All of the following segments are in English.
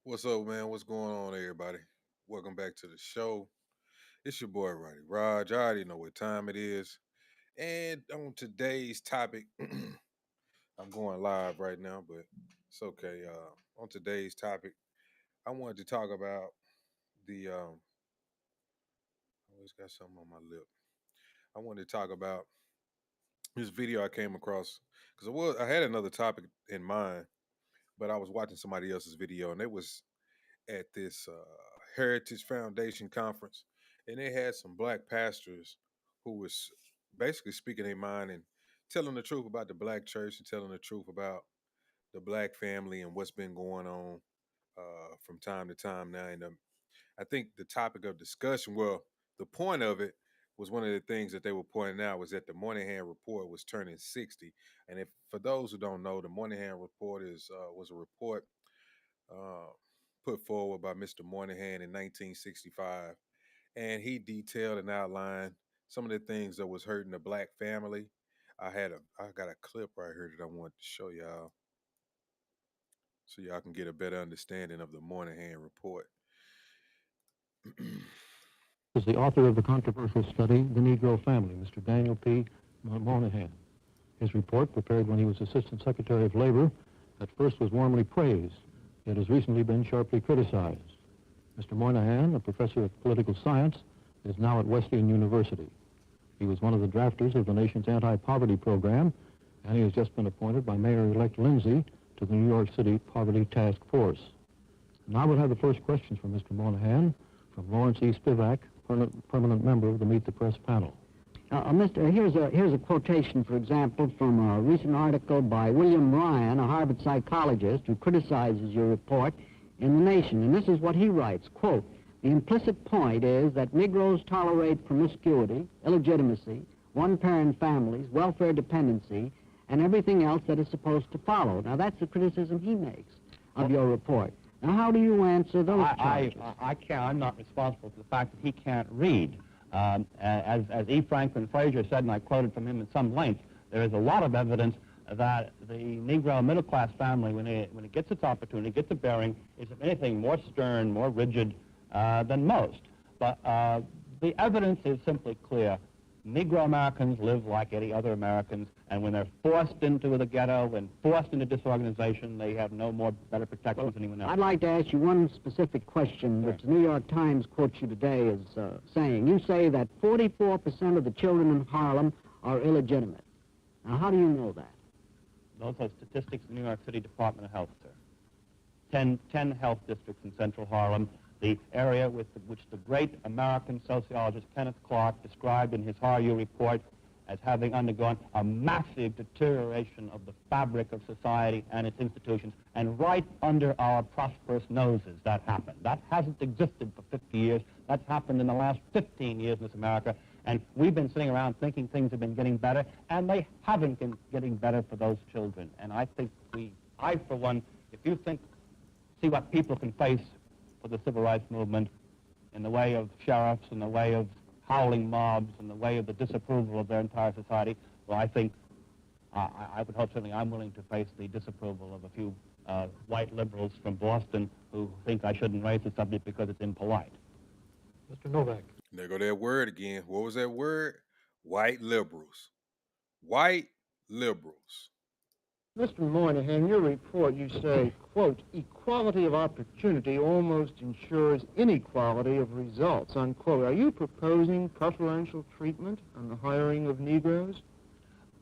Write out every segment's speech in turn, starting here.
What's up, man? What's going on, everybody? Welcome back to the show. It's your boy, Roddy Raj. I already know what time it is. And on today's topic, I'm going live right now, but it's okay. On today's topic, I wanted to talk about I always got something on my lip. I wanted to talk about this video I came across because I had another topic in mind, but I was watching somebody else's video, and it was at this Heritage Foundation conference, and they had some black pastors who was basically speaking their mind and telling the truth about the black church and telling the truth about the black family and what's been going on from time to time now. And I think the topic of discussion, well, the point of it was one of the things that they were pointing out was that the Moynihan Report was turning 60. And if for those who don't know, the Moynihan Report was a report uh, put forward by Mr. Moynihan in 1965, and he detailed and outlined some of the things that was hurting the black family. I got a clip right here that I want to show y'all so y'all can get a better understanding of the Moynihan report. Is the author of the controversial study, The Negro Family, Mr. Daniel P. Moynihan. His report, prepared when he was Assistant Secretary of Labor, at first was warmly praised, yet has recently been sharply criticized. Mr. Moynihan, a professor of political science, is now at Wesleyan University. He was one of the drafters of the nation's anti-poverty program, and he has just been appointed by Mayor-elect Lindsay to the New York City Poverty Task Force. Now we'll have the first questions from Mr. Moynihan from Lawrence E. Spivak, permanent member of the Meet the Press panel. Here's a quotation, for example, from a recent article by William Ryan, a Harvard psychologist who criticizes your report in The Nation. And this is what he writes, quote, "The implicit point is that Negroes tolerate promiscuity, illegitimacy, one-parent families, welfare dependency, and everything else that is supposed to follow." Now, that's the criticism he makes of your report. Now, how do you answer those charges? I can't. I'm not responsible for the fact that he can't read. As E. Franklin Frazier said, and I quoted from him at some length, there is a lot of evidence that the Negro middle-class family, when it gets its opportunity, gets a bearing, is, if anything, more stern, more rigid than most. But the evidence is simply clear. Negro Americans live like any other Americans, and when they're forced into the ghetto and forced into disorganization, they have no more better protections than anyone else. I'd like to ask you one specific question, Sure. which the New York Times quotes you today as saying. You say that 44% of the children in Harlem are illegitimate. Now, how do you know that? Those are statistics of the New York City Department of Health, sir. 10 health districts in central Harlem, the area which the great American sociologist Kenneth Clark described in his HRU report as having undergone a massive deterioration of the fabric of society and its institutions, and right under our prosperous noses that happened. That hasn't existed for 50 years. That's happened in the last 15 years in this America, and we've been sitting around thinking things have been getting better, and they haven't been getting better for those children. And I think I, for one, if you see what people can face for the civil rights movement in the way of sheriffs, in the way of howling mobs, in the way of the disapproval of their entire society, well, I think I would hope certainly I'm willing to face the disapproval of a few white liberals from Boston who think I shouldn't raise the subject because it's impolite. Mr. Novak. There go that word again. What was that word? White liberals. White liberals. Mr. Moynihan, in your report you say, quote, "Equality of opportunity almost ensures inequality of results," unquote. Are you proposing preferential treatment on the hiring of Negroes?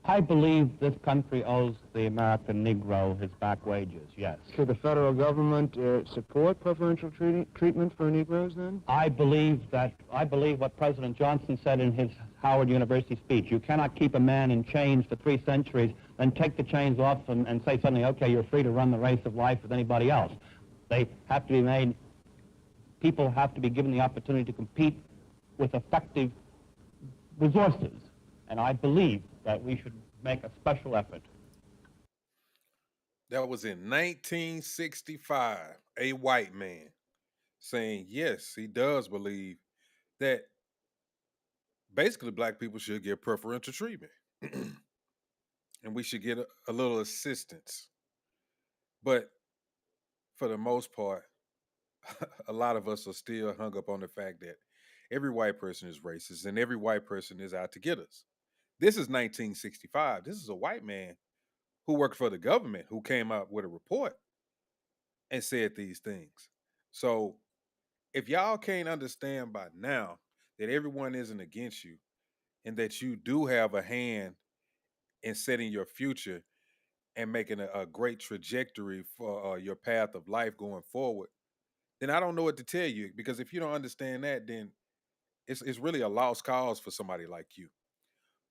I believe this country owes the American Negro his back wages, yes. Should the federal government support preferential treatment for Negroes then? I believe what President Johnson said in his Howard University speech. You cannot keep a man in chains for 3 centuries, then take the chains off and say suddenly, okay, you're free to run the race of life with anybody else. They have to be made, people have to be given the opportunity to compete with effective resources. And I believe that we should make a special effort. That was in 1965. A white man saying, yes, he does believe that basically black people should get preferential treatment and we should get a little assistance. But for the most part, a lot of us are still hung up on the fact that every white person is racist and every white person is out to get us. This is 1965. This is a white man who worked for the government who came out with a report and said these things. So if y'all can't understand by now that everyone isn't against you and that you do have a hand in setting your future and making a great trajectory for your path of life going forward, then I don't know what to tell you. Because if you don't understand that, then it's really a lost cause for somebody like you.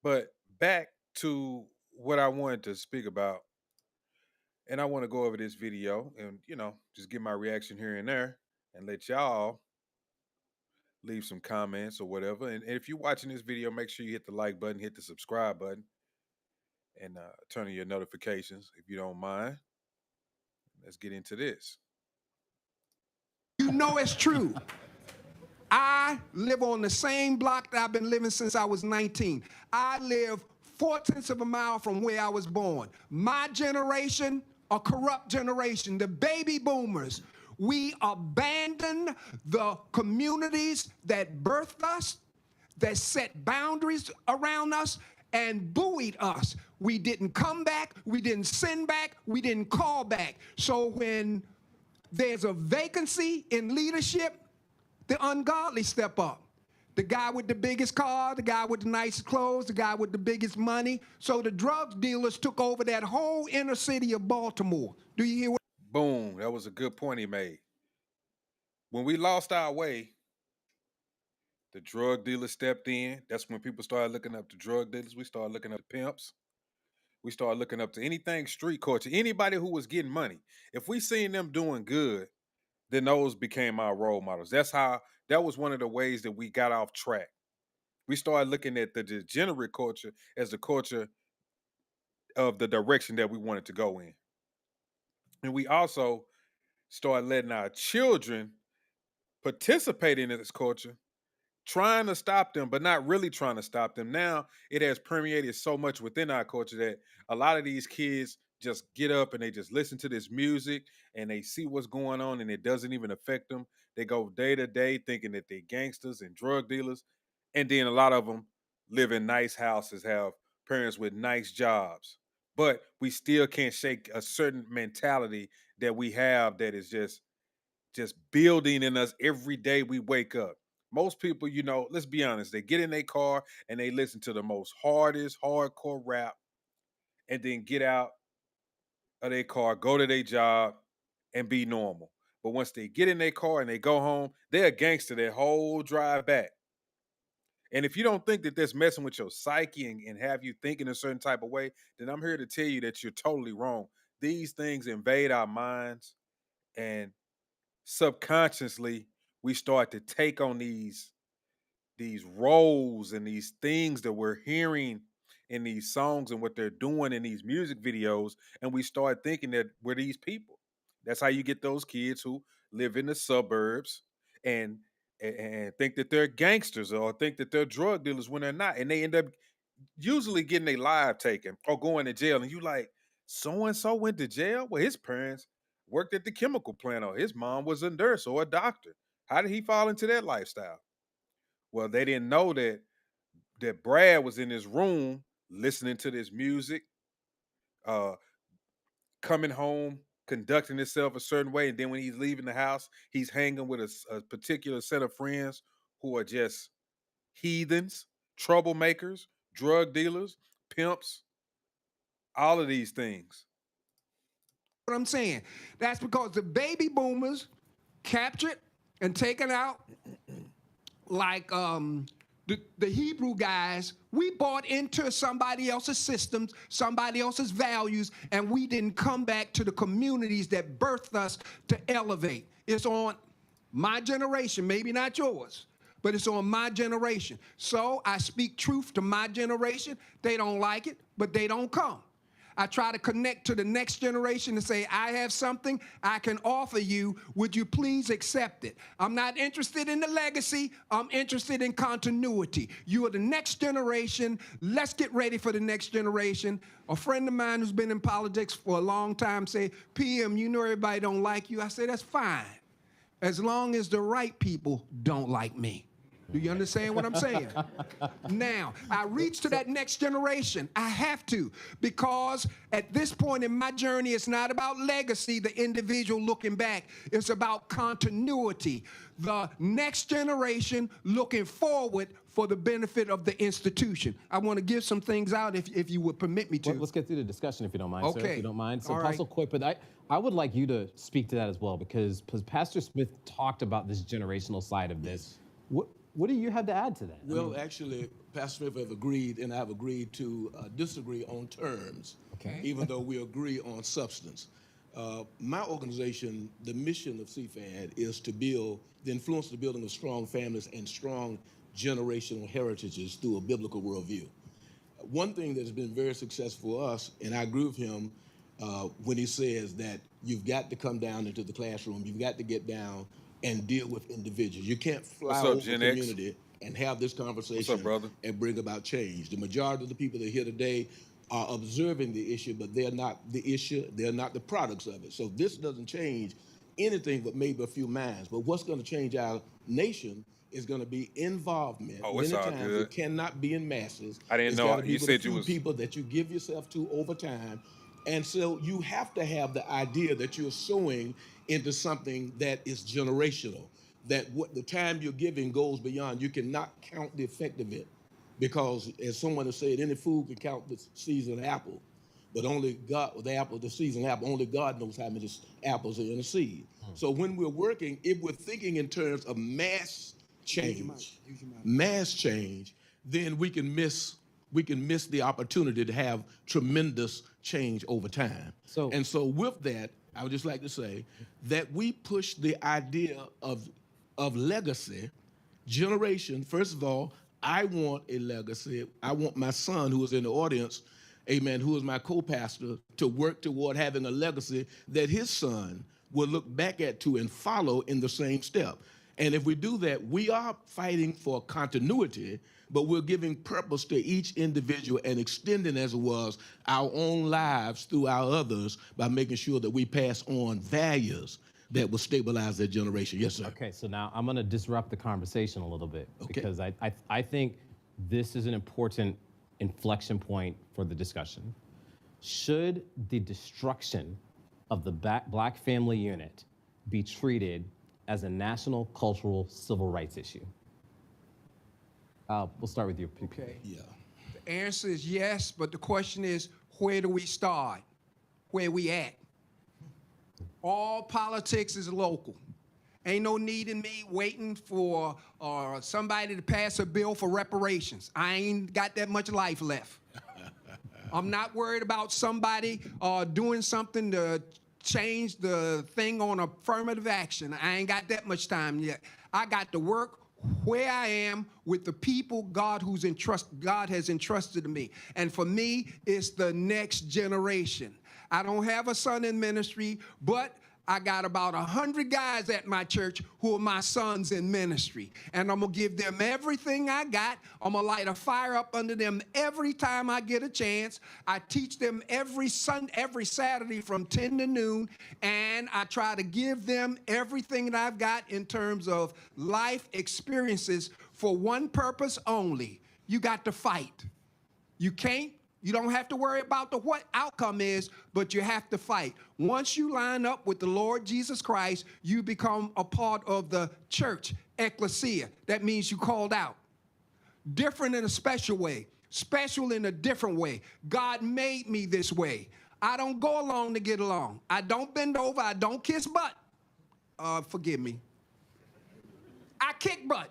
But back to what I wanted to speak about, and I want to go over this video and just give my reaction here and there, and let y'all leave some comments or whatever. And if you're watching this video, make sure you hit the like button, hit the subscribe button, and turn on your notifications if you don't mind. Let's get into this. You know it's true. I live on the same block that I've been living since I was 19. I live 4/10 of a mile from where I was born. My generation, a corrupt generation, the baby boomers, we abandoned the communities that birthed us, that set boundaries around us, and buoyed us. We didn't come back, we didn't send back, we didn't call back. So when there's a vacancy in leadership, the ungodly step up. The guy with the biggest car, the guy with the nicest clothes, the guy with the biggest money. So the drug dealers took over that whole inner city of Baltimore. Do you hear what? Boom. That was a good point he made. When we lost our way, the drug dealers stepped in. That's when people started looking up to drug dealers. We started looking up to pimps. We started looking up to anything street culture, anybody who was getting money. If we seen them doing good, then those became our role models. That was one of the ways that we got off track. We started looking at the degenerate culture as the culture of the direction that we wanted to go in. And we also started letting our children participate in this culture, trying to stop them, but not really trying to stop them. Now it has permeated so much within our culture that a lot of these kids just get up and they just listen to this music and they see what's going on and it doesn't even affect them. They go day to day thinking that they're gangsters and drug dealers. And then a lot of them live in nice houses, have parents with nice jobs. But we still can't shake a certain mentality that we have that is just building in us every day we wake up. Most people, let's be honest, they get in their car and they listen to the most hardest hardcore rap and then get out of their car, go to their job, and be normal. But once they get in their car and they go home, they're a gangster their whole drive back. And if you don't think that that's messing with your psyche and have you thinking a certain type of way, then I'm here to tell you that you're totally wrong. These things invade our minds, and subconsciously we start to take on these roles and these things that we're hearing in these songs and what they're doing in these music videos, and we start thinking that we're these people. That's how you get those kids who live in the suburbs and think that they're gangsters or think that they're drug dealers when they're not, and they end up usually getting their life taken or going to jail. And you like, so and so went to jail? Well, his parents worked at the chemical plant, or his mom was a nurse or a doctor. How did he fall into that lifestyle? Well, they didn't know that Brad was in his room listening to this music, coming home, conducting himself a certain way, and then when he's leaving the house, he's hanging with a particular set of friends who are just heathens, troublemakers, drug dealers, pimps, all of these things. What I'm saying? That's because the baby boomers captured and taken out, like the Hebrew guys. We bought into somebody else's systems, somebody else's values, and we didn't come back to the communities that birthed us to elevate. It's on my generation, maybe not yours, but it's on my generation. So I speak truth to my generation. They don't like it, but they don't come. I try to connect to the next generation and say, I have something I can offer you. Would you please accept it? I'm not interested in the legacy. I'm interested in continuity. You are the next generation. Let's get ready for the next generation. A friend of mine who's been in politics for a long time say, PM, you know everybody don't like you. I say, that's fine. as long as the right people don't like me. Do you understand what I'm saying? Now, I reach to that next generation. I have to, because at this point in my journey, it's not about legacy, the individual looking back. It's about continuity. The next generation looking forward for the benefit of the institution. I want to give some things out if you would permit me to. Well, let's get through the discussion if you don't mind, sir, Okay. if you don't mind. So, All Apostle right. Quick, but I would like you to speak to that as well, because Pastor Smith talked about this generational side of this. What do you have to add to that? Well, actually, Pastor Smith have agreed, and I've agreed to disagree on terms, even though we agree on substance. My organization, the mission of CFAD is to influence the building of strong families and strong generational heritages through a biblical worldview. One thing that has been very successful for us, and I agree with him when he says that you've got to come down into the classroom, you've got to get down and deal with individuals. You can't fly What's up, over the Gen X? community and have this conversation What's up, brother? and bring about change. The majority of the people that are here today are observing the issue, but they're not the issue, they're not the products of it. So this doesn't change anything but maybe a few minds. But what's going to change our nation is going to be involvement. Oh, it's Many all times good. it cannot be in masses. I didn't It's know. gotta be You with said a few you was- people that you give yourself to over time. And so you have to have the idea that you're sowing into something that is generational, that what the time you're giving goes beyond. You cannot count the effect of it, because as someone has said, any fool can count the seasoned apple, but only God, the seasoned apple, only God knows how many apples are in a seed. So when we're working, if we're thinking in terms of mass change, then we can miss the opportunity to have tremendous change over time. And so with that, I would just like to say that we push the idea of legacy, generation. First of all, I want a legacy. I want my son, who is in the audience, amen, who is my co-pastor, to work toward having a legacy that his son will look back at to and follow in the same step. And if we do that, we are fighting for continuity, but we're giving purpose to each individual and extending, as it was, our own lives through our others by making sure that we pass on values that will stabilize their generation. Yes, sir. Okay, so now I'm going to disrupt the conversation a little bit, because I think this is an important inflection point for the discussion. Should the destruction of the Black family unit be treated as a national, cultural, civil rights issue? We'll start with you. Okay. Yeah. The answer is yes, but the question is, where do we start? Where we at? All politics is local. Ain't no need in me waiting for somebody to pass a bill for reparations. I ain't got that much life left. I'm not worried about somebody doing something to change the thing on affirmative action. I ain't got that much time yet. I got to work where I am with the people God has entrusted to me. And for me, it's the next generation. I don't have a son in ministry, but I got about 100 guys at my church who are my sons in ministry. And I'm going to give them everything I got. I'm going to light a fire up under them every time I get a chance. I teach them every Saturday from 10 to noon. And I try to give them everything that I've got in terms of life experiences for one purpose only. You got to fight. You don't have to worry about what outcome is, but you have to fight. Once you line up with the Lord Jesus Christ, you become a part of the church, ecclesia. That means you called out. Different in a special way, special in a different way. God made me this way. I don't go along to get along. I don't bend over. I don't kiss butt. Forgive me. I kick butt.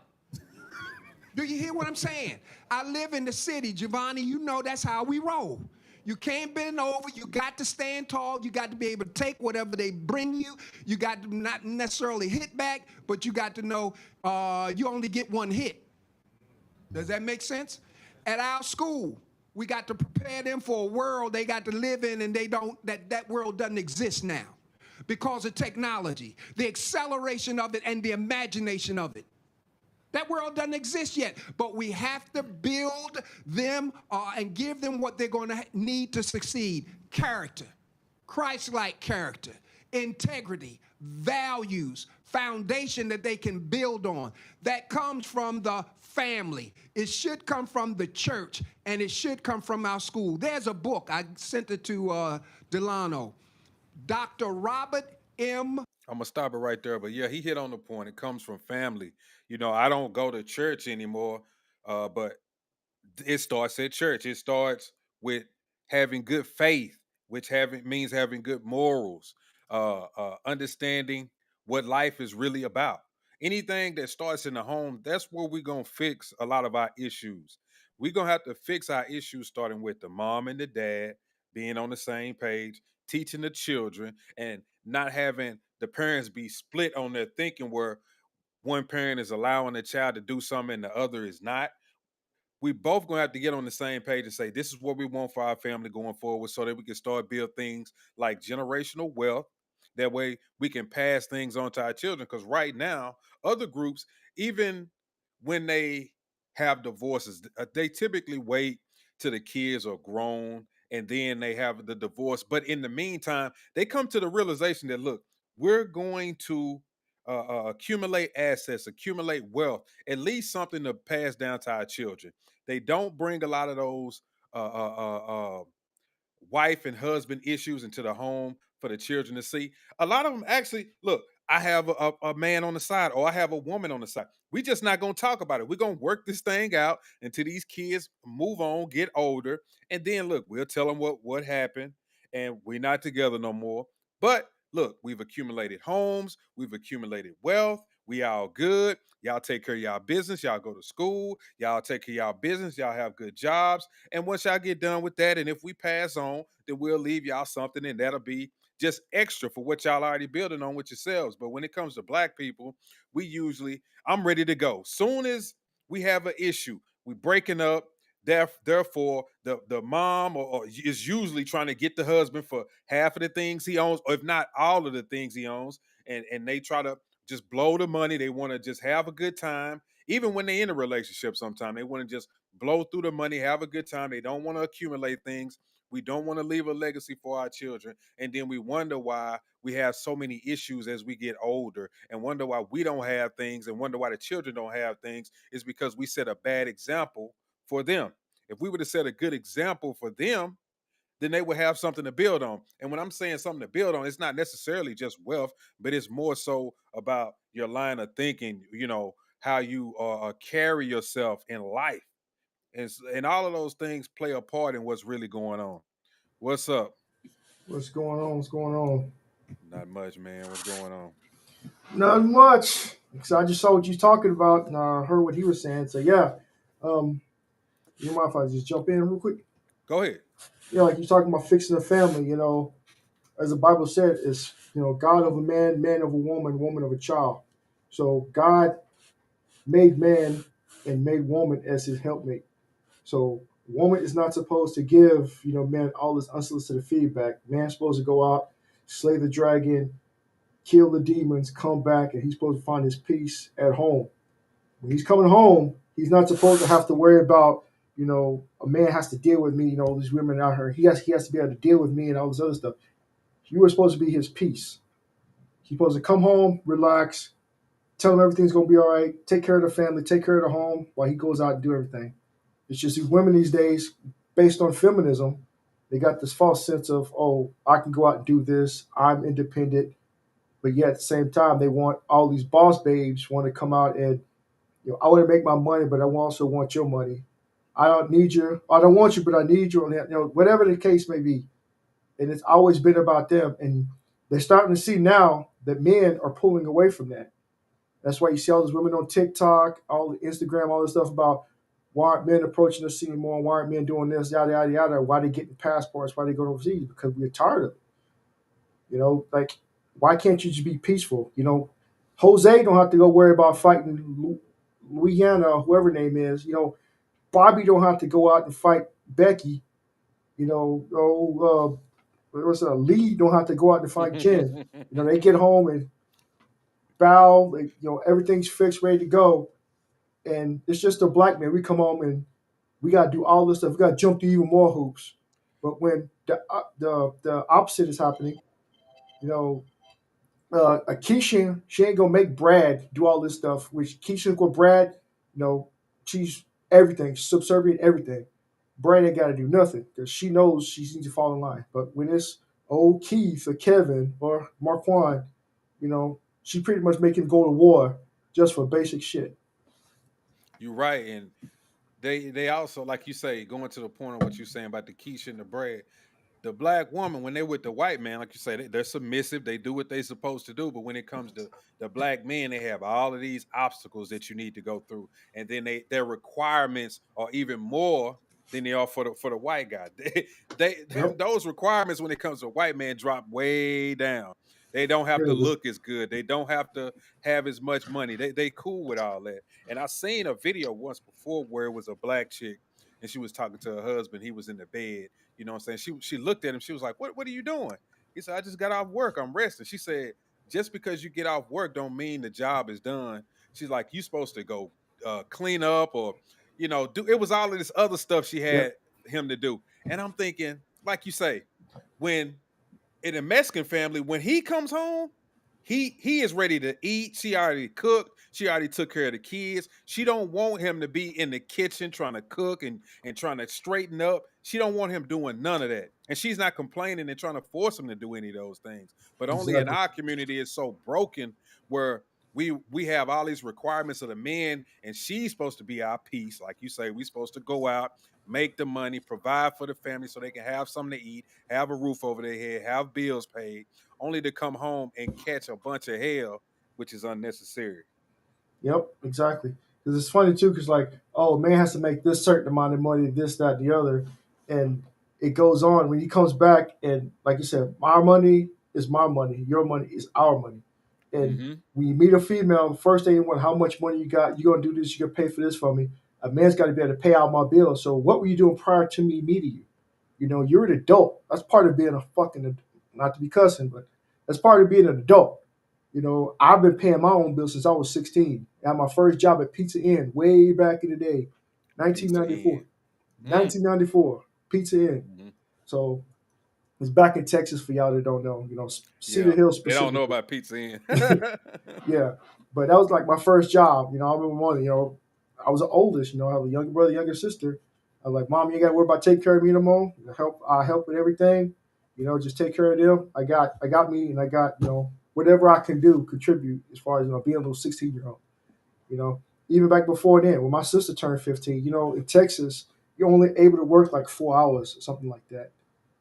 Do you hear what I'm saying? I live in the city, Giovanni. You know that's how we roll. You can't bend over. You got to stand tall. You got to be able to take whatever they bring you. You got to not necessarily hit back, but you got to know you only get one hit. Does that make sense? At our school, we got to prepare them for a world they got to live in, and that world doesn't exist now because of technology, the acceleration of it, and the imagination of it. That world doesn't exist yet, but we have to build them and give them what they're going to need to succeed. Character, Christ-like character, integrity, values, foundation that they can build on. That comes from the family. It should come from the church, and it should come from our school. There's a book, I sent it to Delano. Dr. Robert M. I'm gonna stop it right there, but yeah, he hit on the point. It comes from family. I don't go to church anymore, but it starts at church. It starts with having good faith, which means having good morals, understanding what life is really about. Anything that starts in the home, that's where we're gonna fix a lot of our issues. We're gonna have to fix our issues starting with the mom and the dad being on the same page, teaching the children, and not having the parents be split on their thinking where one parent is allowing the child to do something and the other is not. We both gonna have to get on the same page and say this is what we want for our family going forward, so that we can start build things like generational wealth. That way we can pass things on to our children. Because right now, other groups, even when they have divorces, they typically wait till the kids are grown and then they have the divorce. But in the meantime, they come to the realization that, look, we're going to accumulate assets, accumulate wealth, at least something to pass down to our children. They don't bring a lot of those wife and husband issues into the home for the children to see. A lot of them actually, look, I have a man on the side or I have a woman on the side. We just not going to talk about it. We're going to work this thing out until these kids move on, get older. And then look, we'll tell them what happened and we're not together no more. But look, we've accumulated homes, we've accumulated wealth, we all good. Y'all take care of y'all business, y'all go to school, y'all take care of y'all business, y'all have good jobs. And once y'all get done with that, and if we pass on, then we'll leave y'all something, and that'll be just extra for what y'all already building on with yourselves. But when it comes to black people, I'm ready to go. Soon as we have an issue, we breaking up. Therefore, the mom or is usually trying to get the husband for half of the things he owns, or if not all of the things he owns, and they try to just blow the money. They want to just have a good time. Even when they're in a relationship, sometimes they want to just blow through the money, have a good time. They don't want to accumulate things. We don't want to leave a legacy for our children. And then we wonder why we have so many issues as we get older, and wonder why we don't have things, and wonder why the children don't have things. Is because we set a bad example for them. If we were to set a good example for them, then they would have something to build on. And when I'm saying something to build on, it's not necessarily just wealth, but it's more so about your line of thinking, how you carry yourself in life. And all of those things play a part in what's really going on. What's up? What's going on? What's going on? Not much, man. What's going on? Not much. Because I just saw what you're talking about and I heard what he was saying. So, yeah. You mind if I just jump in real quick? Go ahead. Yeah, like you're talking about fixing a family, as the Bible said, is, God of a man, man of a woman, woman of a child. So God made man and made woman as his helpmate. So woman is not supposed to give, man all this unsolicited feedback. Man's supposed to go out, slay the dragon, kill the demons, come back, and he's supposed to find his peace at home. When he's coming home, he's not supposed to have to worry about, a man has to deal with me, these women out here. He has to be able to deal with me and all this other stuff. You were supposed to be his peace. He's supposed to come home, relax, tell him everything's going to be all right, take care of the family, take care of the home while he goes out and do everything. It's just these women these days, based on feminism, they got this false sense of, oh, I can go out and do this, I'm independent. But yet at the same time, they want all these boss babes want to come out and, I want to make my money, but I also want your money. I don't need you. I don't want you, but I need you. Whatever the case may be. And it's always been about them. And they're starting to see now that men are pulling away from that. That's why you see all these women on TikTok, all the Instagram, all this stuff about why aren't men approaching us anymore? Why aren't men doing this? Yada, yada, yada. Why they getting passports? Why they going overseas? Because we're tired of it. Why can't you just be peaceful? Jose don't have to go worry about fighting Louisiana or whoever her name is. Bobby don't have to go out and fight Becky. Lee don't have to go out and fight Jen. They get home and bow. Everything's fixed, ready to go. And it's just a black man. We come home and we got to do all this stuff. We got to jump through even more hoops. But when the opposite is happening, Keisha, she ain't gonna make Brad do all this stuff. Which Keisha with Brad, you know, she's everything, subservient everything. Brad ain't got to do nothing because she knows she needs to fall in line. But when it's old Keith or Kevin or Marquand, she pretty much make him go to war just for basic shit. You're right, and they also, like you say, going to the point of what you're saying about the Keisha and the Brad. The black woman, when they're with the white man, like you say, they're submissive. They do what they're supposed to do. But when it comes to the black men, they have all of these obstacles that you need to go through, and then their requirements are even more than they are for the white guy. Those requirements when it comes to a white man drop way down. They don't have to look as good. They don't have to have as much money. They cool with all that. And I seen a video once before where it was a black chick and she was talking to her husband. He was in the bed. You know what I'm saying? She looked at him. She was like, what are you doing? He said, I just got off work. I'm resting. She said, just because you get off work don't mean the job is done. She's like, you supposed to go clean up or, do. It was all of this other stuff she had him to do. And I'm thinking, like you say, when in a Mexican family, when he comes home, he is ready to eat. She already cooked. She already took care of the kids. She don't want him to be in the kitchen trying to cook and trying to straighten up. She don't want him doing none of that. And she's not complaining and trying to force him to do any of those things. But only in our community is so broken where we have all these requirements of the men, and she's supposed to be our piece. Like you say, we're supposed to go out, make the money, provide for the family so they can have something to eat, have a roof over their head, have bills paid, only to come home and catch a bunch of hell, which is unnecessary. Yep, exactly. Because it's funny too, because like, oh, man has to make this certain amount of money, this, that, the other, and it goes on. When he comes back, and like you said, my money is my money, your money is our money. And when you meet a female, the first thing you want, how much money you got? You're gonna do this. You're gonna pay for this for me. A man's got to be able to pay out my bills. So what were you doing prior to me meeting you? You're an adult. That's part of being a fucking, not to be cussing, but that's part of being an adult. I've been paying my own bills since I was 16. I had my first job at Pizza Inn way back in the day, 1994. 1994, Pizza Inn. So it's back in Texas for y'all that don't know. Cedar Hill specifically. They don't know about Pizza Inn. Yeah, but that was like my first job. I remember one. I was the oldest. I have a younger brother, younger sister. I was like, Mom, you ain't got to worry about taking care of me no more. I help with everything. Just take care of them. I got me, and I got whatever I can do, contribute as far as being a little 16-year-old. Even back before then, when my sister turned 15, in Texas, you're only able to work like 4 hours or something like that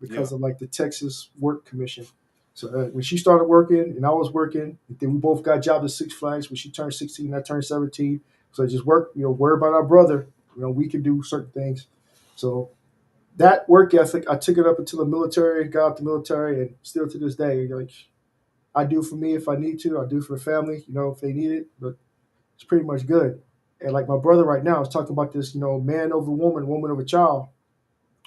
because of like the Texas Work Commission. So when she started working and I was working, then we both got jobs at Six Flags. When she turned 16, I turned 17. So just work, worry about our brother. We can do certain things. So that work ethic, I took it up until the military, got out the military, and still to this day, like I do for me if I need to. I do for the family, if they need it. But it's pretty much good. And like my brother right now is talking about this, man over woman, woman over child.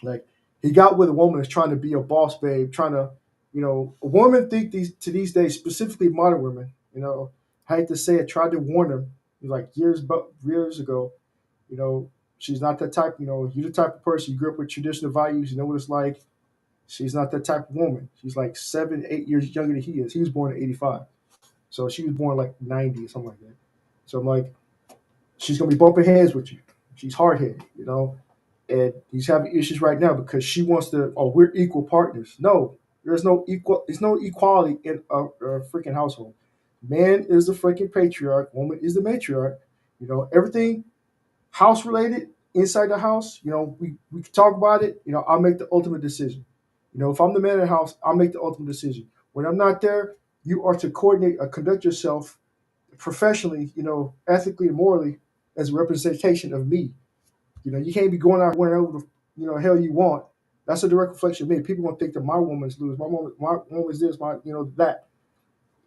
Like he got with a woman that's trying to be a boss babe, trying to, a woman think these days, specifically modern women, I hate to say it, tried to warn them like years ago, she's not that type, you're the type of person, you grew up with traditional values, you know what it's like. She's not that type of woman. She's like 7, 8 years younger than he is. He was born in 85. So she was born like 90 or something like that. So I'm like, she's going to be bumping heads with you. She's hard-headed, and he's having issues right now because she wants to, we're equal partners. No, there's no equality in a freaking household. Man is the freaking patriarch. Woman is the matriarch. Everything house-related inside the house, we can talk about it. I'll make the ultimate decision. If I'm the man of the house, I'll make the ultimate decision. When I'm not there, you are to coordinate or conduct yourself professionally, ethically and morally as a representation of me. You can't be going out wearing over the hell you want. That's a direct reflection of me. People gonna think that my woman's loose. My woman's this, that.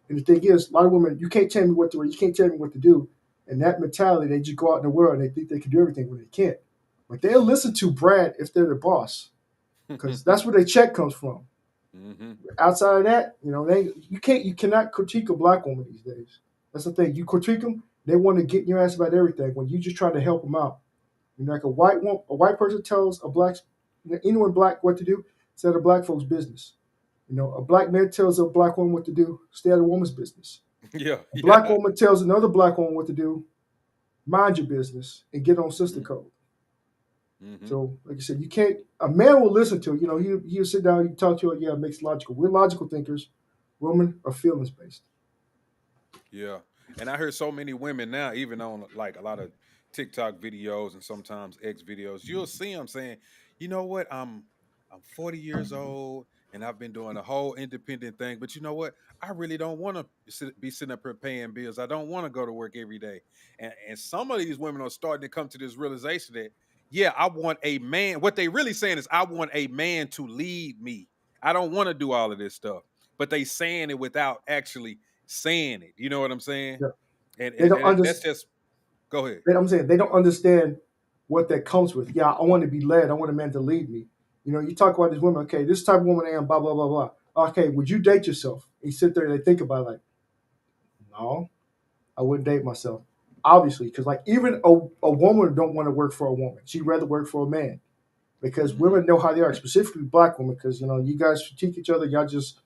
And the thing is, a lot of women, you can't tell me what to do. You can't tell me what to do. And that mentality, they just go out in the world and they think they can do everything when they can't. But they'll listen to Brad if they're the boss, because that's where their check comes from. Outside of that, you cannot critique a black woman these days. That's the thing. You critique them, they want to get in your ass about everything when you just try to help them out. Like a white person tells anyone black what to do, it's none of black folks' business. You know, a black man tells a black woman what to do, stay out of a woman's business. Yeah. A black woman tells another black woman what to do, mind your business and get on sister code. Mm-hmm. So, like I said, you can't. A man will listen to it. You know, he'll sit down, you talk to her. Yeah, it makes logical. We're logical thinkers. Women are feelings based. Yeah, and I hear so many women now, even on like a lot of TikTok videos and sometimes X videos, you'll see them saying, "You know what? I'm 40 years old and I've been doing a whole independent thing, but you know what? I really don't want to be sitting up here paying bills. I don't want to go to work every day." And some of these women are starting to come to this realization that, yeah, I want a man. What they really saying is, I want a man to lead me. I don't want to do all of this stuff, but they saying it without actually saying it. You know what I'm saying? Yeah. And, They and, don't and that's understand. just, go ahead. I'm saying they don't understand what that comes with. Yeah, I want to be led. I want a man to lead me. You know, you talk about this woman. Okay, this type of woman I am. Blah blah blah blah. Okay, would you date yourself? And you sit there and they think about it like, no, I wouldn't date myself. Obviously, because like even a woman don't want to work for a woman. She'd rather work for a man because women know how they are, specifically black women. Because you know, you guys critique each other. Y'all just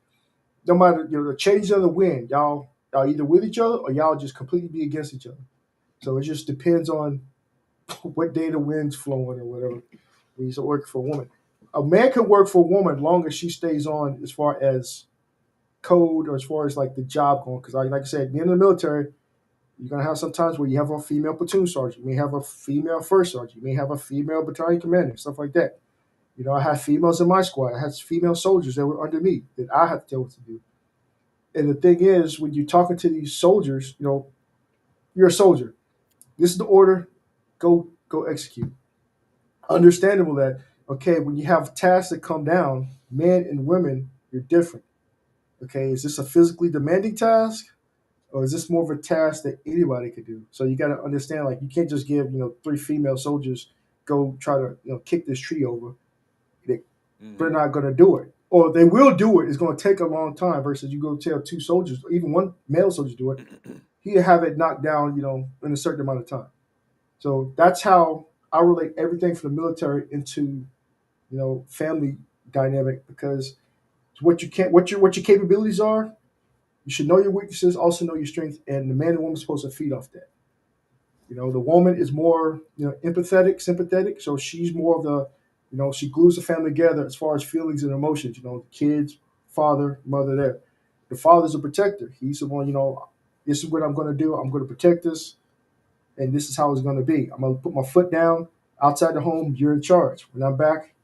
no matter the change of the wind, y'all either with each other or y'all just completely be against each other. So it just depends on what day the wind's flowing or whatever. When you work for a woman, a man can work for a woman long as she stays on as far as code or as far as like the job going. Because like I said, being in the military, you're gonna have some times where you have a female platoon sergeant, you may have a female first sergeant, you may have a female battalion commander, stuff like that. You know, I had females in my squad. I had female soldiers that were under me that I had to tell what to do. And the thing is, when you're talking to these soldiers, you know, you're a soldier. This is the order. Go execute. Understandable that, okay, when you have tasks that come down, men and women, you're different. Okay, is this a physically demanding task? Or is this more of a task that anybody could do? So you got to understand, like, you can't just give, 3 female soldiers go try to, kick this tree over. They're not going to do it. Or they will do it. It's going to take a long time versus you go tell 2 soldiers, even one male soldier do it. He'll have it knocked down, in a certain amount of time. So that's how I relate everything from the military into, family dynamic, because what your capabilities are, you should know your weaknesses, also know your strengths, and the man and woman are supposed to feed off that. The woman is more, empathetic, sympathetic, so she's more of the, she glues the family together as far as feelings and emotions. The kids, father, mother, there. The father's a protector. He's the one, this is what I'm going to do. I'm going to protect this, and this is how it's going to be. I'm going to put my foot down outside the home. You're in charge. When I'm back,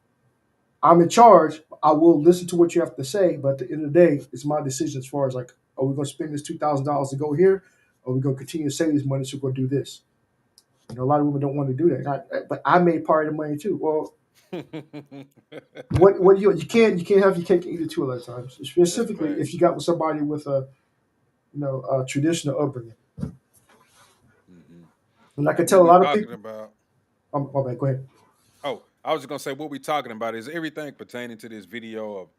I'm in charge. I will listen to what you have to say, but at the end of the day, it's my decision as far as like, are we going to spend this $2,000 to go here? Or are we going to continue to save this money so we're going to do this? A lot of women don't want to do that. But I made part of the money too. Well, what you can't have your cake and eat it too a lot of times. Specifically, if you got with somebody with a traditional upbringing. And I can tell a lot of people. My bad, go ahead. Oh, I was just gonna say what we're talking about is everything pertaining to this video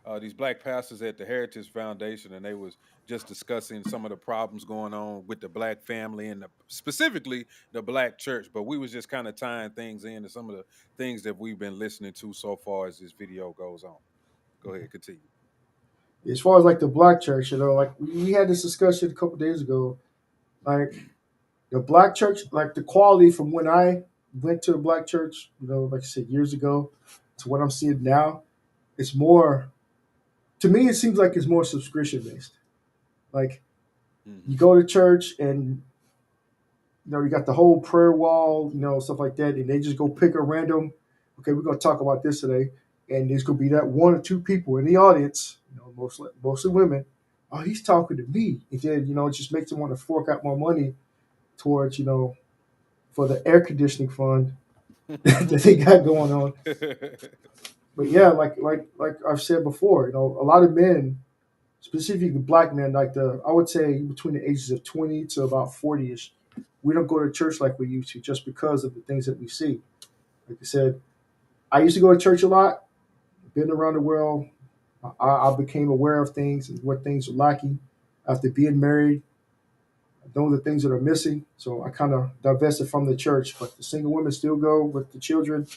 of these black pastors at the Heritage Foundation, and they was just discussing some of the problems going on with the black family and specifically the black church. But we was just kind of tying things into some of the things that we've been listening to so far as this video goes on. Go ahead, continue. As far as like the black church, like we had this discussion a couple of days ago, like the black church, like the quality from when I went to a black church, like I said, years ago, to what I'm seeing now, it's more, to me, it seems like it's more subscription based. Like you go to church and, you got the whole prayer wall, stuff like that. And they just go pick a random, okay, we're going to talk about this today. And there's going to be that 1 or 2 people in the audience, mostly women. Oh, he's talking to me. And then, it just makes them want to fork out more money towards, for the air conditioning fund that they got going on. But yeah, like I've said before, a lot of men, specifically black men, like I would say between the ages of 20 to about 40-ish, we don't go to church like we used to just because of the things that we see. Like I said, I used to go to church a lot, been around the world. I became aware of things and what things are lacking after being married. I know the things that are missing, so I kind of divested from the church. But the single women still go with the children.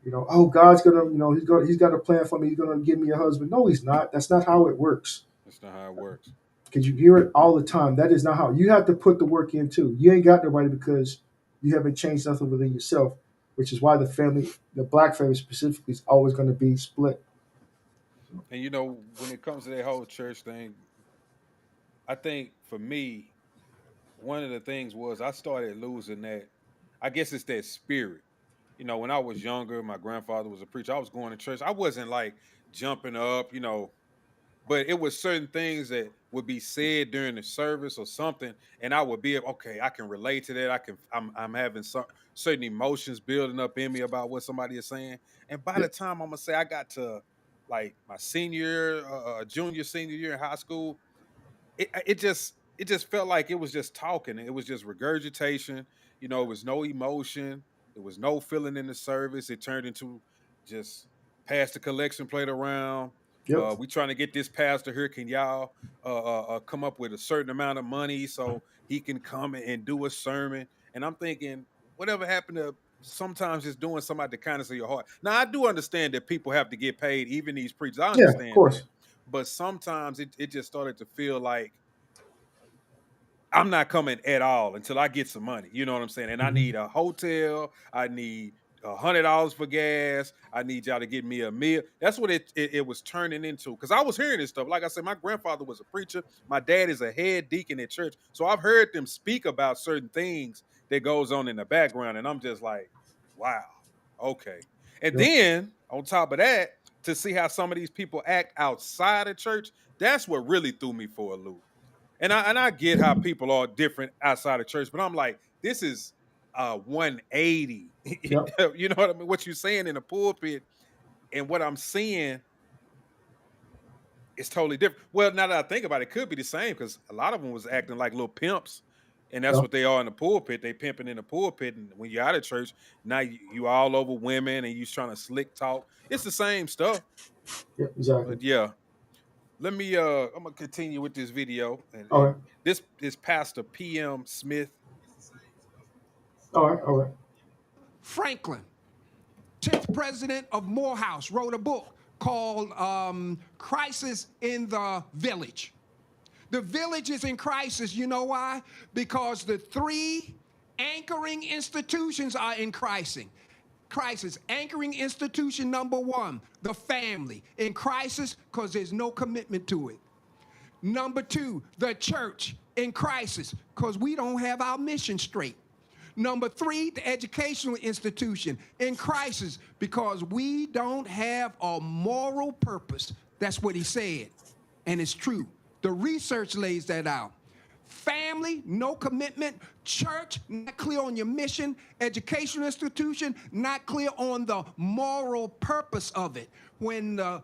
You know, oh, God's gonna, you know, he's got a plan for me. He's gonna give me a husband. No, he's not. That's not how it works. That's not how it works. Because you hear it all the time. That is not how. You have to put the work in too. You ain't got nobody because you haven't changed nothing within yourself, which is why the family, the black family specifically, is always going to be split. And you know, when it comes to that whole church thing, I think for me, one of the things was I started losing that. I guess it's that spirit. You know, when I was younger, my grandfather was a preacher. I was going to church. I wasn't like jumping up, you know, but it was certain things that would be said during the service or something, and I would be okay. I can relate to that. I'm having some certain emotions building up in me about what somebody is saying, and by Yeah. the time I'm gonna say I got to like my junior, senior year in high school, it just felt like it was just talking. It was just regurgitation. You know, it was no emotion. There was no feeling in the service. It turned into just pass the collection plate around. Yep. We trying to get this pastor here. Can y'all come up with a certain amount of money so he can come and do a sermon? And I'm thinking, whatever happened to sometimes just doing something out the kindness of your heart? Now I do understand that people have to get paid, even these preachers. I Yeah, of understand course. that, but sometimes it just started to feel like I'm not coming at all until I get some money. You know what I'm saying? And I need a hotel. I need $100 for gas. I need y'all to get me a meal. That's what it was turning into. Because I was hearing this stuff. Like I said, my grandfather was a preacher. My dad is a head deacon at church. So I've heard them speak about certain things that goes on in the background. And I'm just like, wow, okay. And Yep. then on top of that, to see how some of these people act outside of church, that's what really threw me for a loop. And I get how people are different outside of church, but I'm like, this is 180. Yep. You know what I mean? What you're saying in the pulpit and what I'm seeing is totally different. Well, now that I think about it, it could be the same because a lot of them was acting like little pimps, and that's Yep. what they are in the pulpit. They pimping in the pulpit, and when you're out of church, now you all over women and you trying to slick talk. It's the same stuff. Yep. Exactly. But yeah, let me I'm gonna continue with this video, and All right. this is Pastor PM Smith. All right. All right. Franklin, 10th president of Morehouse, wrote a book called Crisis in the Village. The village is in crisis. You know why? Because the three anchoring institutions are in crisis. Anchoring institution number one, the family, in crisis because there's no commitment to it. Number two, the church, in crisis because we don't have our mission straight. Number three, the educational institution, in crisis because we don't have a moral purpose. That's what he said, and it's true. The research lays that out. Family, no commitment. Church, not clear on your mission. Educational institution, not clear on the moral purpose of it. When the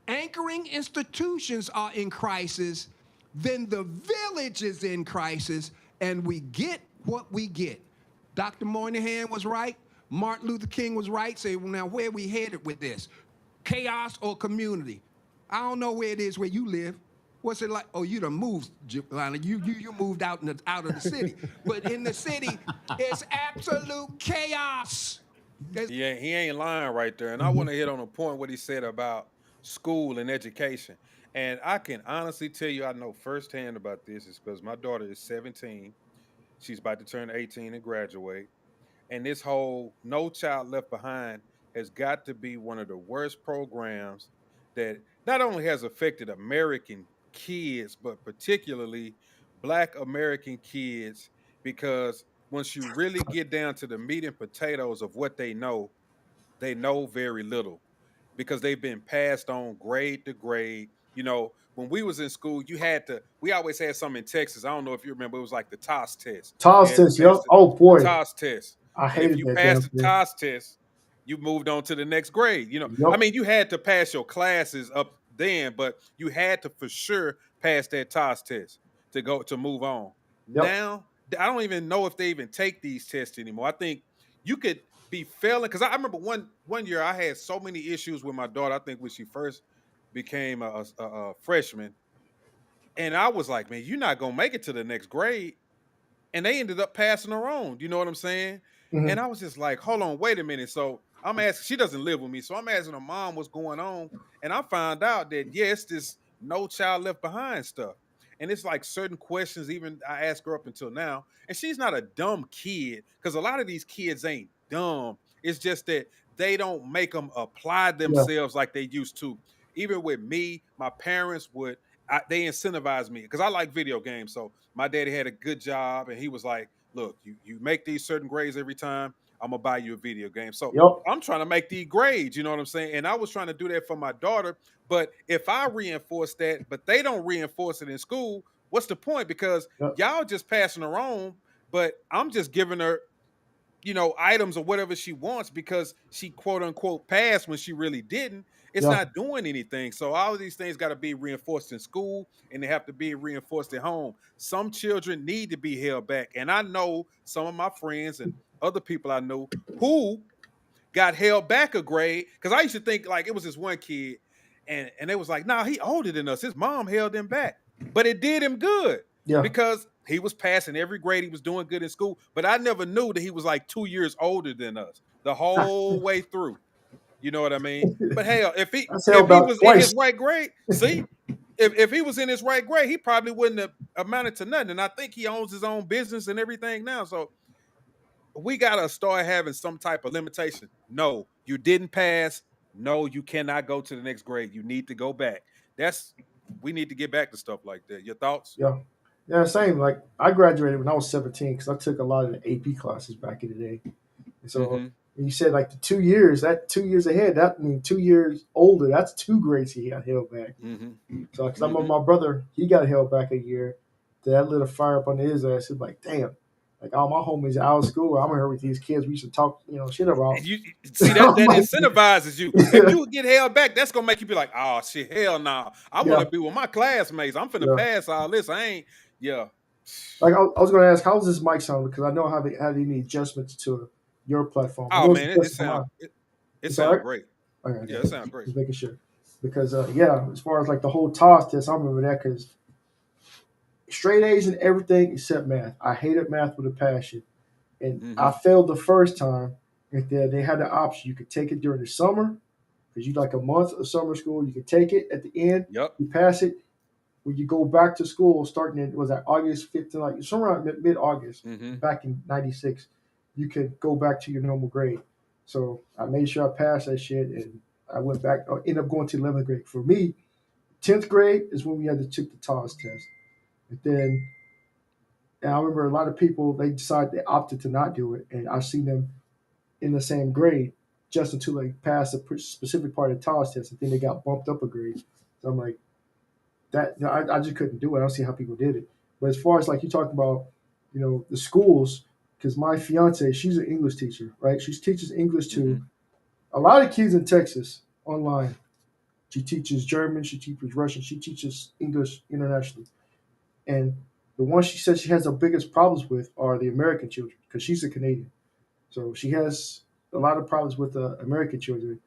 anchoring institutions are in crisis, then the village is in crisis, and we get what we get. Dr. Moynihan was right. Martin Luther King was right. Say, well, now where we headed with this? Chaos or community? I don't know where it is where you live. What's it like? Oh, you done moved, Jelani. You moved out of the city. But in the city, it's absolute chaos. Yeah, he ain't lying right there. And I want to hit on a point what he said about school and education. And I can honestly tell you, I know firsthand about this is because my daughter is 17. She's about to turn 18 and graduate. And this whole No Child Left Behind has got to be one of the worst programs that not only has affected American kids, but particularly Black American kids, because once you really get down to the meat and potatoes of what they know very little because they've been passed on grade to grade. You know, when we was in school, we always had something in Texas. I don't know if you remember, it was like the TOS test. TOS test. Yep. Oh The boy, TOS test. I And if hated you that passed damn the thing. TOS test, you moved on to the next grade. You know, I Yep. mean, you had to pass your classes up then, but you had to for sure pass that TOS test to move on. Yep. Now, I don't even know if they even take these tests anymore. I think you could be failing because I remember one year I had so many issues with my daughter. I think when she first became a freshman, and I was like, man, you're not gonna make it to the next grade. And they ended up passing her on. You know what I'm saying? Mhm. And I was just like, hold on, wait a minute. So I'm asking. She doesn't live with me, so I'm asking her mom what's going on, and I found out that yes, this No Child Left Behind stuff, and it's like certain questions. Even I ask her up until now, and she's not a dumb kid because a lot of these kids ain't dumb. It's just that they don't make them apply Yeah. themselves like they used to. Even with me, my parents would. They incentivized me because I like video games. So my daddy had a good job, and he was like, "Look, you make these certain grades every time. I'm gonna buy you a video game." So Yep. I'm trying to make these grades, you know what I'm saying? And I was trying to do that for my daughter. But if I reinforce that, but they don't reinforce it in school, what's the point? Because Yep. y'all just passing her on, but I'm just giving her, items or whatever she wants because she quote unquote passed when she really didn't. It's Yeah. not doing anything. So all of these things got to be reinforced in school and they have to be reinforced at home. Some children need to be held back. And I know some of my friends and other people I know who got held back a grade. Because I used to think like it was this one kid and it was like, nah, he older than us. His mom held him back. But it did him good Yeah. because he was passing every grade. He was doing good in school. But I never knew that he was like 2 years older than us the whole way through. You know what I mean? But hell, if he That's held back was in twice. his right grade, see, if he was in his right grade, he probably wouldn't have amounted to nothing. And I think he owns his own business and everything now. So we gotta start having some type of limitation. No, you didn't pass. No, you cannot go to the next grade. You need to go back. We need to get back to stuff like that. Your thoughts? Yeah. Yeah, same. Like I graduated when I was 17 because I took a lot of the AP classes back in the day. And so Mhm. when you said like the 2 years, that 2 years ahead, that means 2 years older. That's 2 grades he got held back. Mhm. So because I remember my brother, he got held back a year. That lit a fire up under his ass. It's like, damn. Like all my homies out of school, I'm here with these kids. We used to talk, shit about. And you see that incentivizes you. If you get held back, that's gonna make you be like, oh shit, hell no. I want Yeah. to be with my classmates. I'm finna Yeah. pass all this. I ain't, yeah. Like I was going to ask, how's this mic sound? Because I know how they had any adjustments to your platform. I Oh know man, it adjustments to mine. sound it It's sound all right? great. Okay, Yeah, it sound great. just making sure. Because yeah, as far as like the whole TOS test, I remember that because straight A's in everything except math. I hated math with a passion, and I failed the first time. And then they had the option: you could take it during the summer, because you like a month of summer school. You could take it at the end. Yep. You pass it. When you go back to school, starting in was that August 15th, like somewhere around mid-August, back in '96, you could go back to your normal grade. So I made sure I passed that shit, and I went back. I ended up going to 11th grade. For me, 10th grade is when we had to take the TOS test. And then, and I remember a lot of people, they opted to not do it, and I've seen them in the same grade just until they passed a specific part of the TOS test, and then they got bumped up a grade. So I'm like, that I just couldn't do it. I don't see how people did it. But as far as like you talked about, the schools, because my fiance, she's an English teacher, right? She teaches English to a lot of kids in Texas online. She teaches German, she teaches Russian, she teaches English internationally. And the ones she says she has the biggest problems with are the American children, because she's a Canadian. So she has a lot of problems with the American children.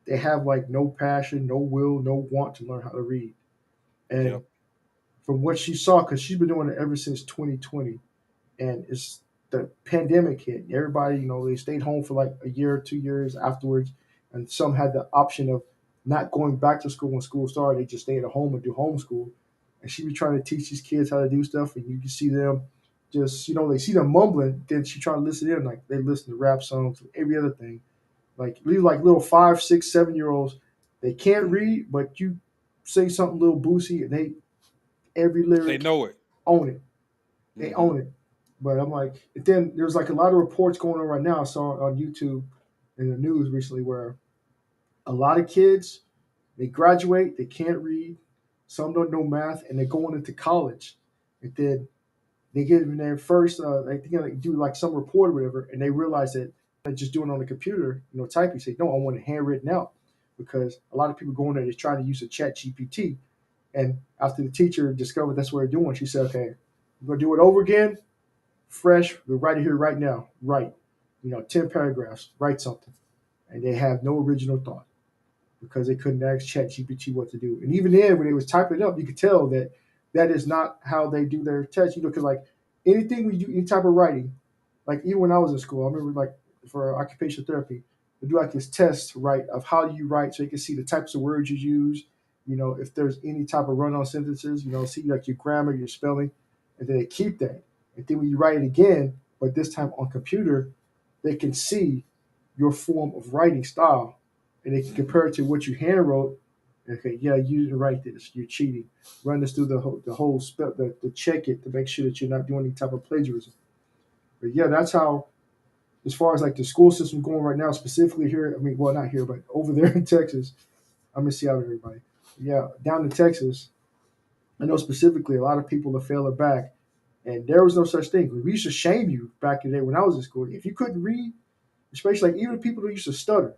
They have like no passion, no will, no want to learn how to read. And from what she saw, because she's been doing it ever since 2020, and it's the pandemic hit. Everybody, they stayed home for like a year or 2 years afterwards, and some had the option of not going back to school when school started. They just stay at home and do homeschool. And she be trying to teach these kids how to do stuff, and you can see them just, they see them mumbling. Then she try to listen in, like they listen to rap songs, every other thing. Like little 5, 6, 7-year-olds, they can't read, but you say something a little boozy, and they every lyric. They know it. Own it. They own it. But I'm like, then there's like a lot of reports going on right now. I saw on YouTube in the news recently where a lot of kids, they graduate, they can't read, some don't know math, and they're going into college. And then they get in their first, they do like some report or whatever, and they realize that they're just doing it on the computer, typing, say, no, I want it handwritten out. Because a lot of people going there is trying to use a chat GPT. And after the teacher discovered that's what they're doing, she said, okay, we're going to do it over again. Fresh, we're right here, right now. Write, 10 paragraphs, write something. And they have no original thought because they couldn't ask ChatGPT what to do. And even then, when they was typing it up, you could tell that that is not how they do their test. Because like anything we do, any type of writing, like even when I was in school, I remember like for occupational therapy, to do like this test, right, of how you write, so you can see the types of words you use. If there's any type of run-on sentences, see like your grammar, your spelling, and then they keep that. And then when you write it again, but this time on computer, they can see your form of writing style, and they can compare it to what you hand wrote. Okay, yeah, you didn't write this. You're cheating. Run this through the whole spell, the check it to make sure that you're not doing any type of plagiarism. But yeah, that's how, as far as like the school system going right now, specifically here. I mean, well, not here, but over there in Texas. I'm in Seattle, everybody. Yeah, down in Texas, I know specifically a lot of people are failing back, and there was no such thing. We used to shame you back in the day when I was in school. If you couldn't read, especially like even people who used to stutter,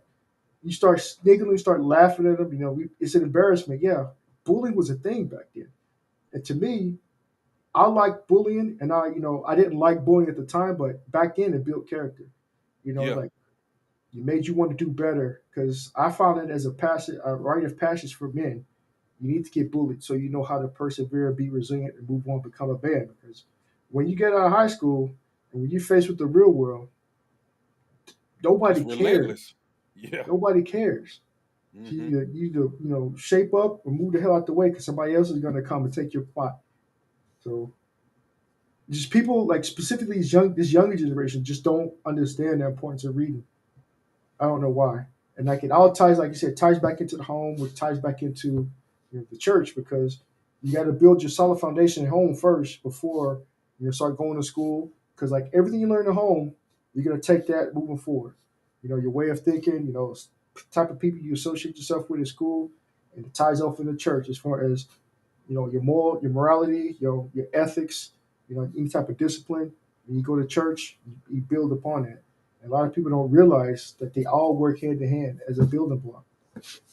you start sniggling, start laughing at them. It's an embarrassment. Yeah, bullying was a thing back then, and to me, I like bullying, and I didn't like bullying at the time, but back then it built character. Yeah. Like it made you want to do better. Because I found it as a rite of passage for men. You need to get bullied so you know how to persevere, be resilient, and move on, become a man. Because when you get out of high school and when you're faced with the real world, nobody It's cares. relentless. Yeah. Nobody cares. Mhm. You either shape up or move the hell out the way because somebody else is going to come and take your spot. So just people like specifically this younger generation just don't understand the importance of reading. I don't know why. And like it all ties, like you said, ties back into the home, which ties back into the church, because you got to build your solid foundation at home first before you start going to school. Because like everything you learn at home, you're gonna take that moving forward. Your way of thinking, type of people you associate yourself with at school, and it ties off in the church as far as your morality, your ethics, any type of discipline. When you go to church, you build upon that. And a lot of people don't realize that they all work hand in hand as a building block.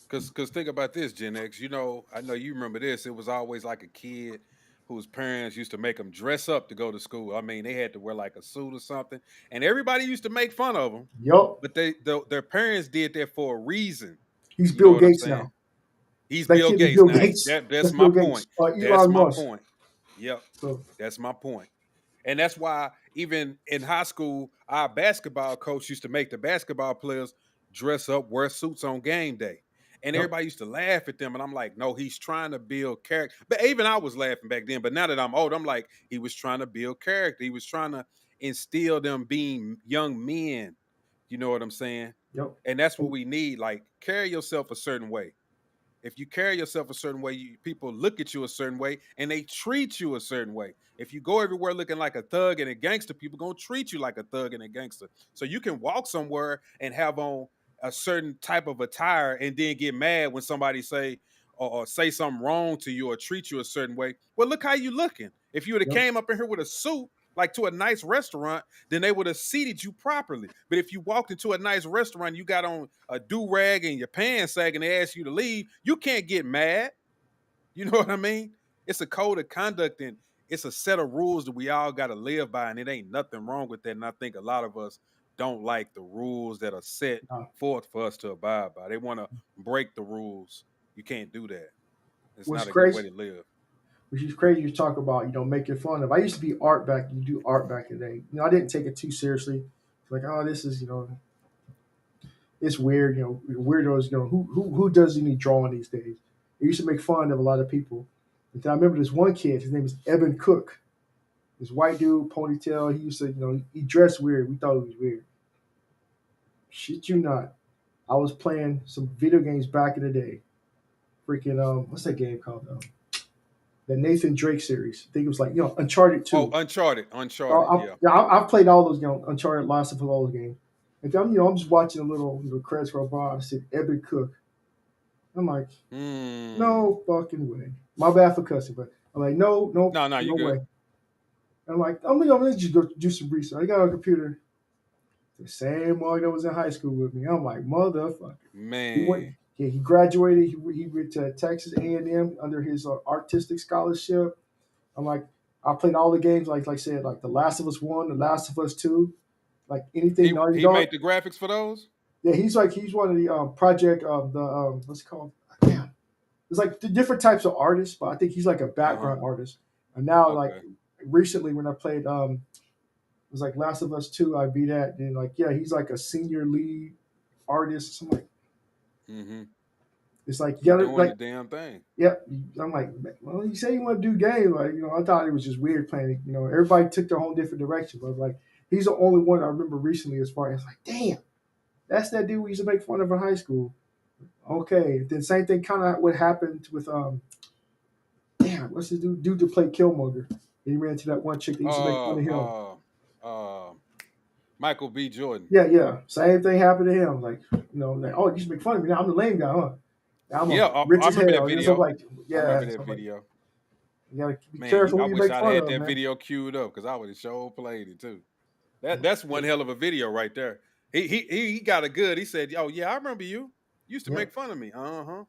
Cause think about this, Gen X. I know you remember this. It was always like a kid whose parents used to make them dress up to go to school. I mean, they had to wear like a suit or something, and everybody used to make fun of them. Yup. But their parents did that for a reason. He's You know Bill what I'm Gates saying? now. He's That Bill kid is Gates Bill now. Gates. That's That's my Bill point. Gates. That's Elon my Musk. point. Yep. So That's my point. And that's why even in high school, our basketball coach used to make the basketball players dress up, wear suits on game day. And yep. everybody used to laugh at them. And I'm like, no, he's trying to build character. But even I was laughing back then. But now that I'm old, I'm like, he was trying to build character. He was trying to instill them being young men. You know what I'm saying? Yep. And that's what we need. Like, carry yourself a certain way. If you carry yourself a certain way, people look at you a certain way and they treat you a certain way. If you go everywhere looking like a thug and a gangster, people gonna treat you like a thug and a gangster. So you can walk somewhere and have on a certain type of attire and then get mad when somebody say or say something wrong to you or treat you a certain way. Well, look how you looking. If you would have Yep. came up in here with a suit, like to a nice restaurant, then they would have seated you properly. But if you walked into a nice restaurant, you got on a do-rag and your pants sag and they ask you to leave, you can't get mad. You know what I mean? It's a code of conduct and it's a set of rules that we all got to live by, and it ain't nothing wrong with that. And I think a lot of us don't like the rules that are set forth for us to abide by. They want to break the rules. You can't do that. It's What's not a good way crazy? to live. Which is crazy to talk about, making fun of. I used to be art back. You do art back in the day. I didn't take it too seriously. Like, oh, this is, it's weird. Weirdos. Who does any drawing these days? I used to make fun of a lot of people. And then I remember this one kid. His name was Evan Cook. This white dude, ponytail. He used to, he dressed weird. We thought it was weird. Shit you not. I was playing some video games back in the day. Freaking what's that game called? The Nathan Drake series. I think it was like Uncharted 2. Oh, Uncharted, yeah. I've played all those Uncharted, Last of Us, all those games. And I'm just watching a little credits roll by. I said Evan Cook. I'm like, no fucking way. My bad for cussing, but I'm like, no you good. way. And I'm like, let's just go do some research. I got a computer. The same one that was in high school with me. I'm like, motherfucker. Man. He graduated. He went to Texas A&M under his artistic scholarship. I'm like, I played all the games, like I said, like The Last of Us 1, The Last of Us 2, like anything. He made the graphics for those? Yeah, he's one of the project of the what's it called? Damn. It's like the different types of artists, but I think he's like a background artist. And now, like recently, when I played, it was like Last of Us 2, I beat that, and like he's like a senior lead artists. I'm like, Mm-hmm. it's like you You're gotta doing like, the damn thing. yeah. I'm like, well, you say you want to do game, like I thought it was just weird playing. Everybody took their own different direction, but like he's the only one I remember recently as far as like, damn, that's that dude we used to make fun of in high school. Okay, then same thing kind of what happened with damn, what's his dude to play Killmonger? He ran into that one chick that used to make fun of him. Michael B. Jordan. Yeah. Same thing happened to him. Like, like, oh, you used to make fun of me. Now I'm the lame guy, huh? Now I'm rich I as remember hell. that video. Like, yeah, I remember that video. You gotta be Man, careful I when you wish make I fun had of that man. video queued up because I would have sure played it too. That's one hell of a video right there. He got it good. He said, "Oh yeah, I remember you. You used to make fun of me." Uh-huh.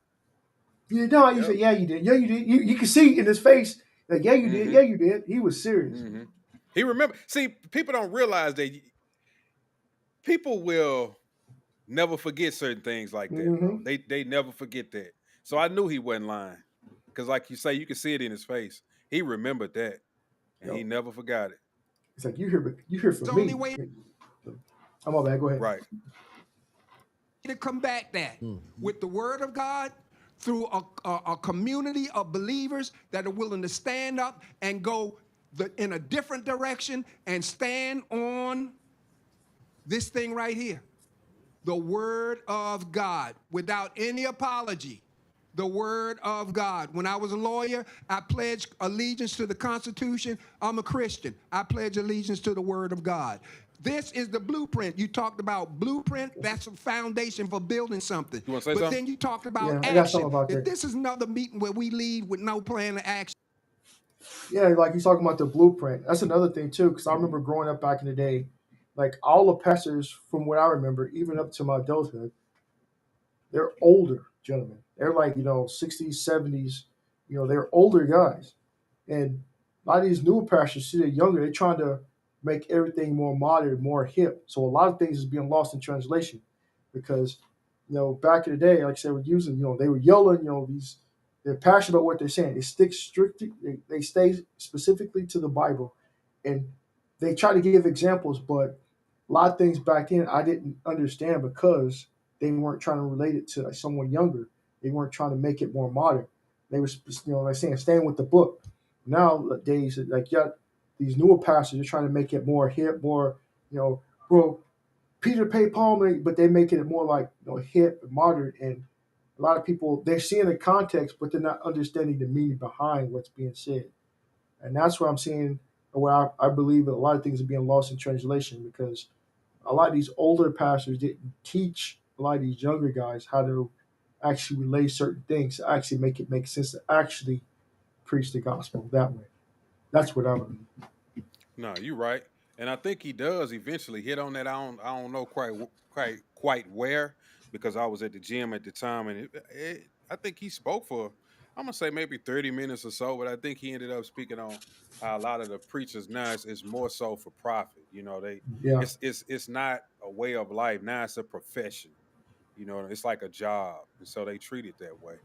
You know, you said, yeah, you did. Yeah, you did. You can see in his face, like, yeah, you did. Mm-hmm. Yeah, you did. He was serious. Mm-hmm. He remember. See, people don't realize that people will never forget certain things like that. Mm-hmm. They never forget that. So I knew he wasn't lying because, like you say, you can see it in his face. He remembered that, and he never forgot it. It's like you hear from me. I'm all bad. Go ahead. Right. To combat that with the word of God through a community of believers that are willing to stand up and go in a different direction and stand on this thing right here, the word of God, without any apology. The word of God. When I was a lawyer, I pledged allegiance to the Constitution. I'm a Christian. I pledge allegiance to the word of God. This is the blueprint. You talked about blueprint. That's a foundation for building something. You want to say but something? Then you talked about I got something action. about that. This is another meeting where we lead with no plan of action. Yeah, like he's talking about the blueprint. That's another thing too, because I remember growing up back in the day, like all the pastors, from what I remember, even up to my adulthood, they're older gentlemen. They're like 60s, 70s. They're older guys, and a lot of these newer pastors see they're younger. They're trying to make everything more modern, more hip. So a lot of things is being lost in translation, because back in the day, like I said, they were yelling. They're passionate about what they're saying. They stick strictly. They stay specifically to the Bible, and they try to give examples. But a lot of things back then I didn't understand because they weren't trying to relate it to someone younger. They weren't trying to make it more modern. They were, like saying, staying with the book. Nowadays, like these newer pastors are trying to make it more hip, more, well, Peter paid Paul, but they make it more like hip, modern, and a lot of people, they're seeing the context, but they're not understanding the meaning behind what's being said. And that's what I'm seeing, where I believe that a lot of things are being lost in translation, because a lot of these older pastors didn't teach a lot of these younger guys how to actually relay certain things, to actually make it make sense, to actually preach the gospel that way. That's what I believe. No, you're right, and I think he does eventually hit on that. I don't know quite where, because I was at the gym at the time, and I think he spoke for, I'm gonna say maybe 30 minutes or so, but I think he ended up speaking on how a lot of the preachers now is more so for profit. It's not a way of life now; it's a profession. It's like a job, and so they treat it that way.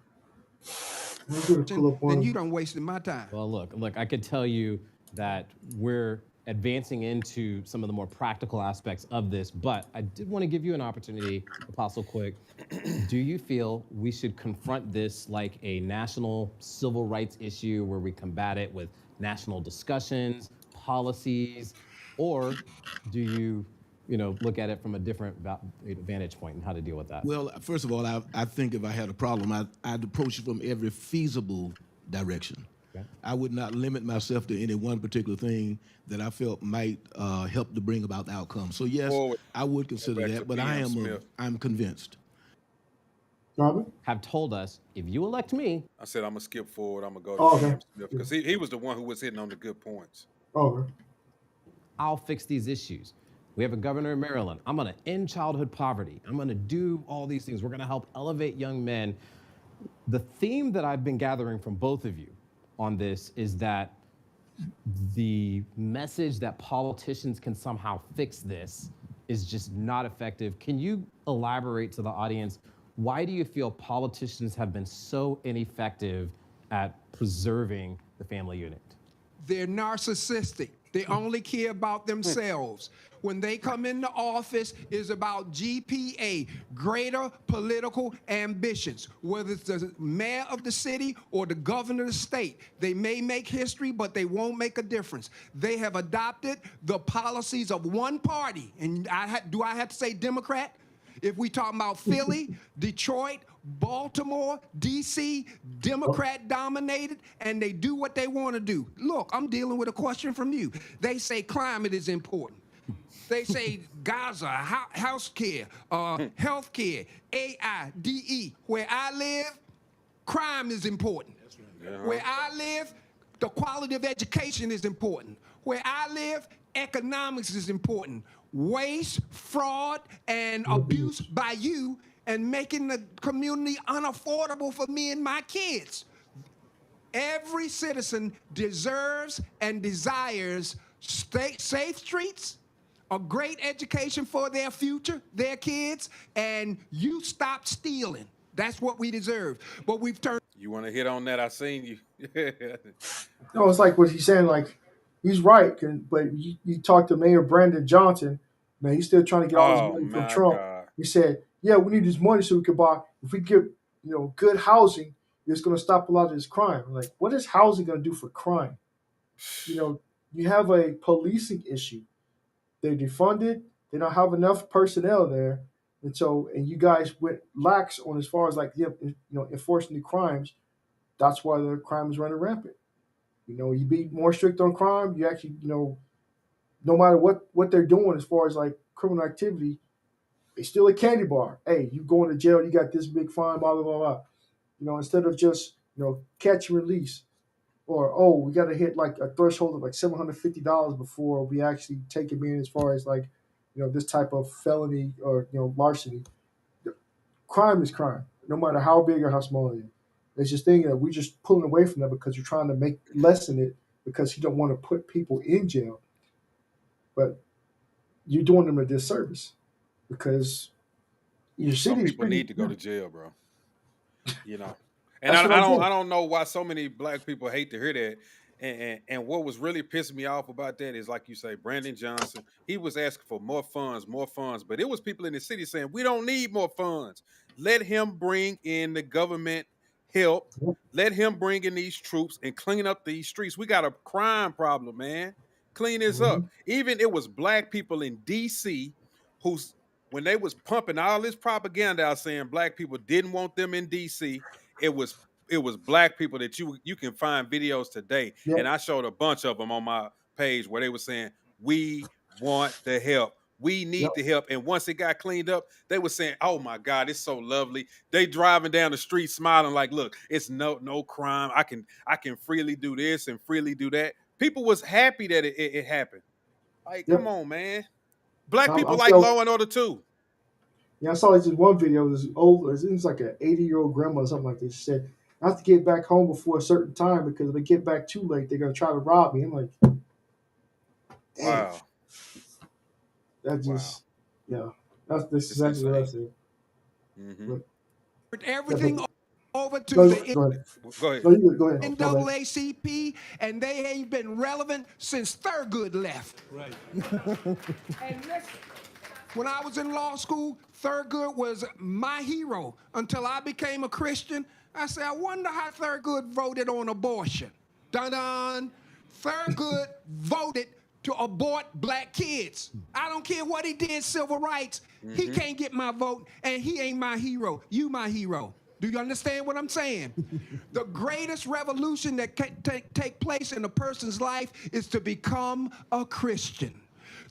Then you done wasted my time. Well, look, I could tell you that we're advancing into some of the more practical aspects of this, but I did want to give you an opportunity, Apostle Quick. Do you feel we should confront this like a national civil rights issue where we combat it with national discussions, policies, or do you look at it from a different vantage point and how to deal with that? Well, first of all, I think if I had a problem, I'd approach it from every feasible direction. Okay. I would not limit myself to any one particular thing that I felt might help to bring about the outcome. So yes, I would consider that, but I'm convinced. Robert? Have told us, if you elect me. I said I'm gonna skip forward. I'm gonna go to Sam Smith, because he was the one who was hitting on the good points. I'll fix these issues. We have a governor in Maryland. I'm going to end childhood poverty. I'm going to do all these things. We're going to help elevate young men. The theme that I've been gathering from both of you on this is that the message that politicians can somehow fix this is just not effective. Can you elaborate to the audience, why do you feel politicians have been so ineffective at preserving the family unit? They're narcissistic. They only care about themselves. When they come into office, it's about GPA, greater political ambitions. Whether it's the mayor of the city or the governor of the state, they may make history, but they won't make a difference. They have adopted the policies of one party. And do I have to say Democrat? If we talk about Philly, Detroit, Baltimore, D.C., Democrat dominated, and they do what they want to do. Look, I'm dealing with a question from you. They say climate is important. They say Gaza, health care, AI, DE. Where I live, crime is important. Where I live, the quality of education is important. Where I live, economics is important. Waste, fraud, and abuse by you and making the community unaffordable for me and my kids. Every citizen deserves and desires safe streets, a great education for their future, their kids, and you stop stealing. That's what we deserve. But we've turned. You want to hit on that? I seen you. No, it's like what he's saying. Like he's right, but you talk to Mayor Brandon Johnson. Man, he's still trying to get all this money from Trump. God. He said, "Yeah, we need this money so we can buy. If we get good housing, it's going to stop a lot of this crime." I'm like, what is housing going to do for crime? You have a policing issue. They're defunded. They don't have enough personnel there, and you guys went lax on as far as enforcing the crimes. That's why the crime is running rampant. You be more strict on crime. You actually, no matter what they're doing as far as like criminal activity, it's still a candy bar. Hey, you going to jail? You got this big fine, blah blah blah blah. Instead of just catch and release, or we got to hit like a threshold of like $750 before we actually take him in as far as like this type of felony or larceny. Crime is crime, no matter how big or how small it is. It's just thinking that we're just pulling away from that because you're trying to lessen it because you don't want to put people in jail. But you're doing them a disservice because your city people need to go to jail, bro. And I don't know why so many black people hate to hear that. And what was really pissing me off about that is, like you say, Brandon Johnson, he was asking for more funds, but it was people in the city saying, we don't need more funds. Let him bring in the government help. Let him bring in these troops and clean up these streets. We got a crime problem, man. Clean this up. Even it was black people in D.C. when they was pumping all this propaganda out saying black people didn't want them in D.C., it was black people that you can find videos today. Yep. And I showed a bunch of them on my page where they were saying, we want the help. We need the help. And once it got cleaned up, they were saying, oh my God, it's so lovely. They driving down the street smiling like, look, it's no crime. I can freely do this and freely do that. People was happy that it happened. Like, come on, man. Black people like law and order too. Yeah, I saw this one video. This old, it was like an 80-year-old grandma or something like this. She said, I have to get back home before a certain time because if I get back too late, they're going to try to rob me. I'm like, damn. Wow. That just, that's exactly what I said. Put everything over to Go ahead. NAACP, and they ain't been relevant since Thurgood left. Right. And listen, when I was in law school, Thurgood was my hero until I became a Christian. I said, I wonder how Thurgood voted on abortion. Dun-dun. Thurgood voted to abort black kids. I don't care what he did, civil rights. He can't get my vote, and he ain't my hero. You my hero. Do you understand what I'm saying? The greatest revolution that can take place in a person's life is to become a Christian.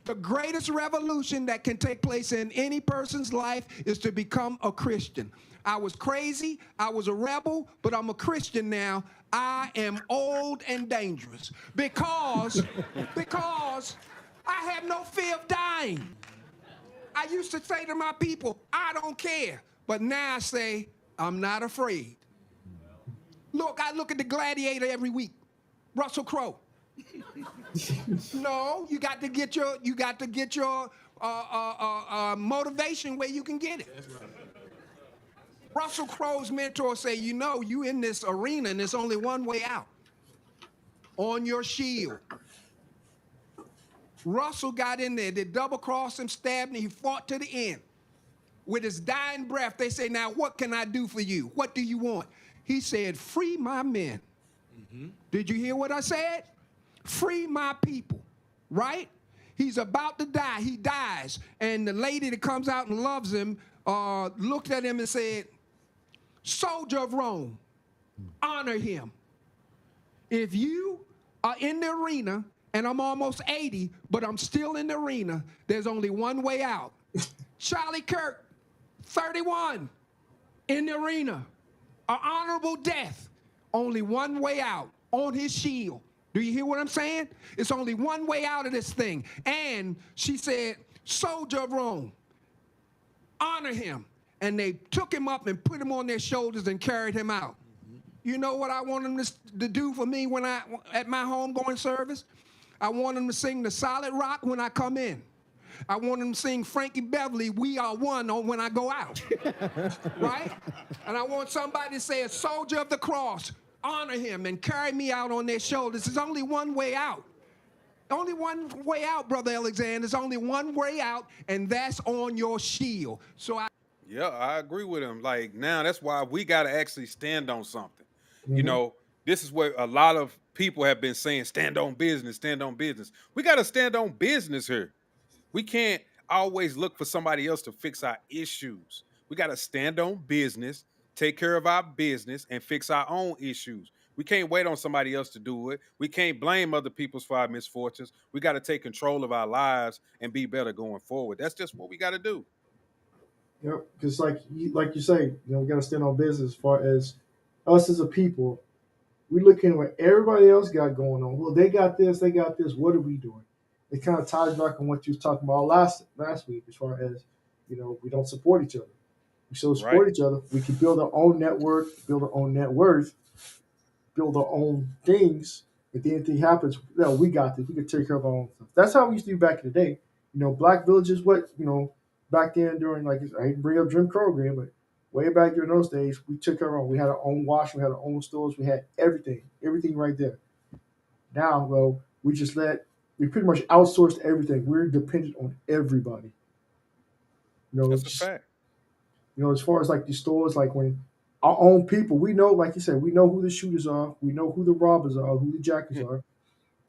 The greatest revolution that can take place in any person's life is to become a Christian. I was crazy, I was a rebel, but I'm a Christian now. I am old and dangerous because I have no fear of dying. I used to say to my people, I don't care. But now I say, I'm not afraid. Look, I look at the Gladiator every week. Russell Crowe. No, you got to get your motivation where you can get it. Russell Crowe's mentor say, you in this arena and there's only one way out. On your shield. Russell got in there. They double-crossed him, stabbed him. He fought to the end. With his dying breath, they say, now what can I do for you? What do you want? He said, free my men. Did you hear what I said? Free my people, right? He's about to die. He dies. And the lady that comes out and loves him looked at him and said, soldier of Rome, honor him. If you are in the arena, and I'm almost 80, but I'm still in the arena, there's only one way out. Charlie Kirk, 31, in the arena, an honorable death, only one way out, on his shield. Do you hear what I'm saying? It's only one way out of this thing. And she said, soldier of Rome, honor him. And they took him up and put him on their shoulders and carried him out. You know what I want them to do for me when at my homegoing service? I want them to sing the Solid Rock when I come in. I want them to sing Frankie Beverly, We Are One, when I go out, right? And I want somebody to say, a soldier of the cross, honor him and carry me out on their shoulders. There's only one way out. Only one way out, Brother Alexander. There's only one way out, and that's on your shield. Yeah, I agree with him. Like, now that's why we got to actually stand on something. You know, this is what a lot of people have been saying, stand on business, stand on business. We got to stand on business here. We can't always look for somebody else to fix our issues. We got to stand on business, take care of our business, and fix our own issues. We can't wait on somebody else to do it. We can't blame other people for our misfortunes. We got to take control of our lives and be better going forward. That's just what we got to do. Yep, because like you say, we got to stand on business as far as us as a people. We looking at what everybody else got going on. Well, they got this, what are we doing? It kind of ties back on what you was talking about last week as far as, we don't support each other. We still support each other. We can build our own network, build our own net worth, build our own things. If anything happens, we got this. We can take care of our own stuff. That's how we used to do back in the day. Black villages, back then during, I hate to bring up Jim Crow again, but way back during those days, we took care of our own. We had our own wash, we had our own stores, we had everything right there. Now, though, we pretty much outsourced everything. We're dependent on everybody. That's a fact. As far as these stores, when our own people, we know, like you said, we know who the shooters are, we know who the robbers are, who the jackers are.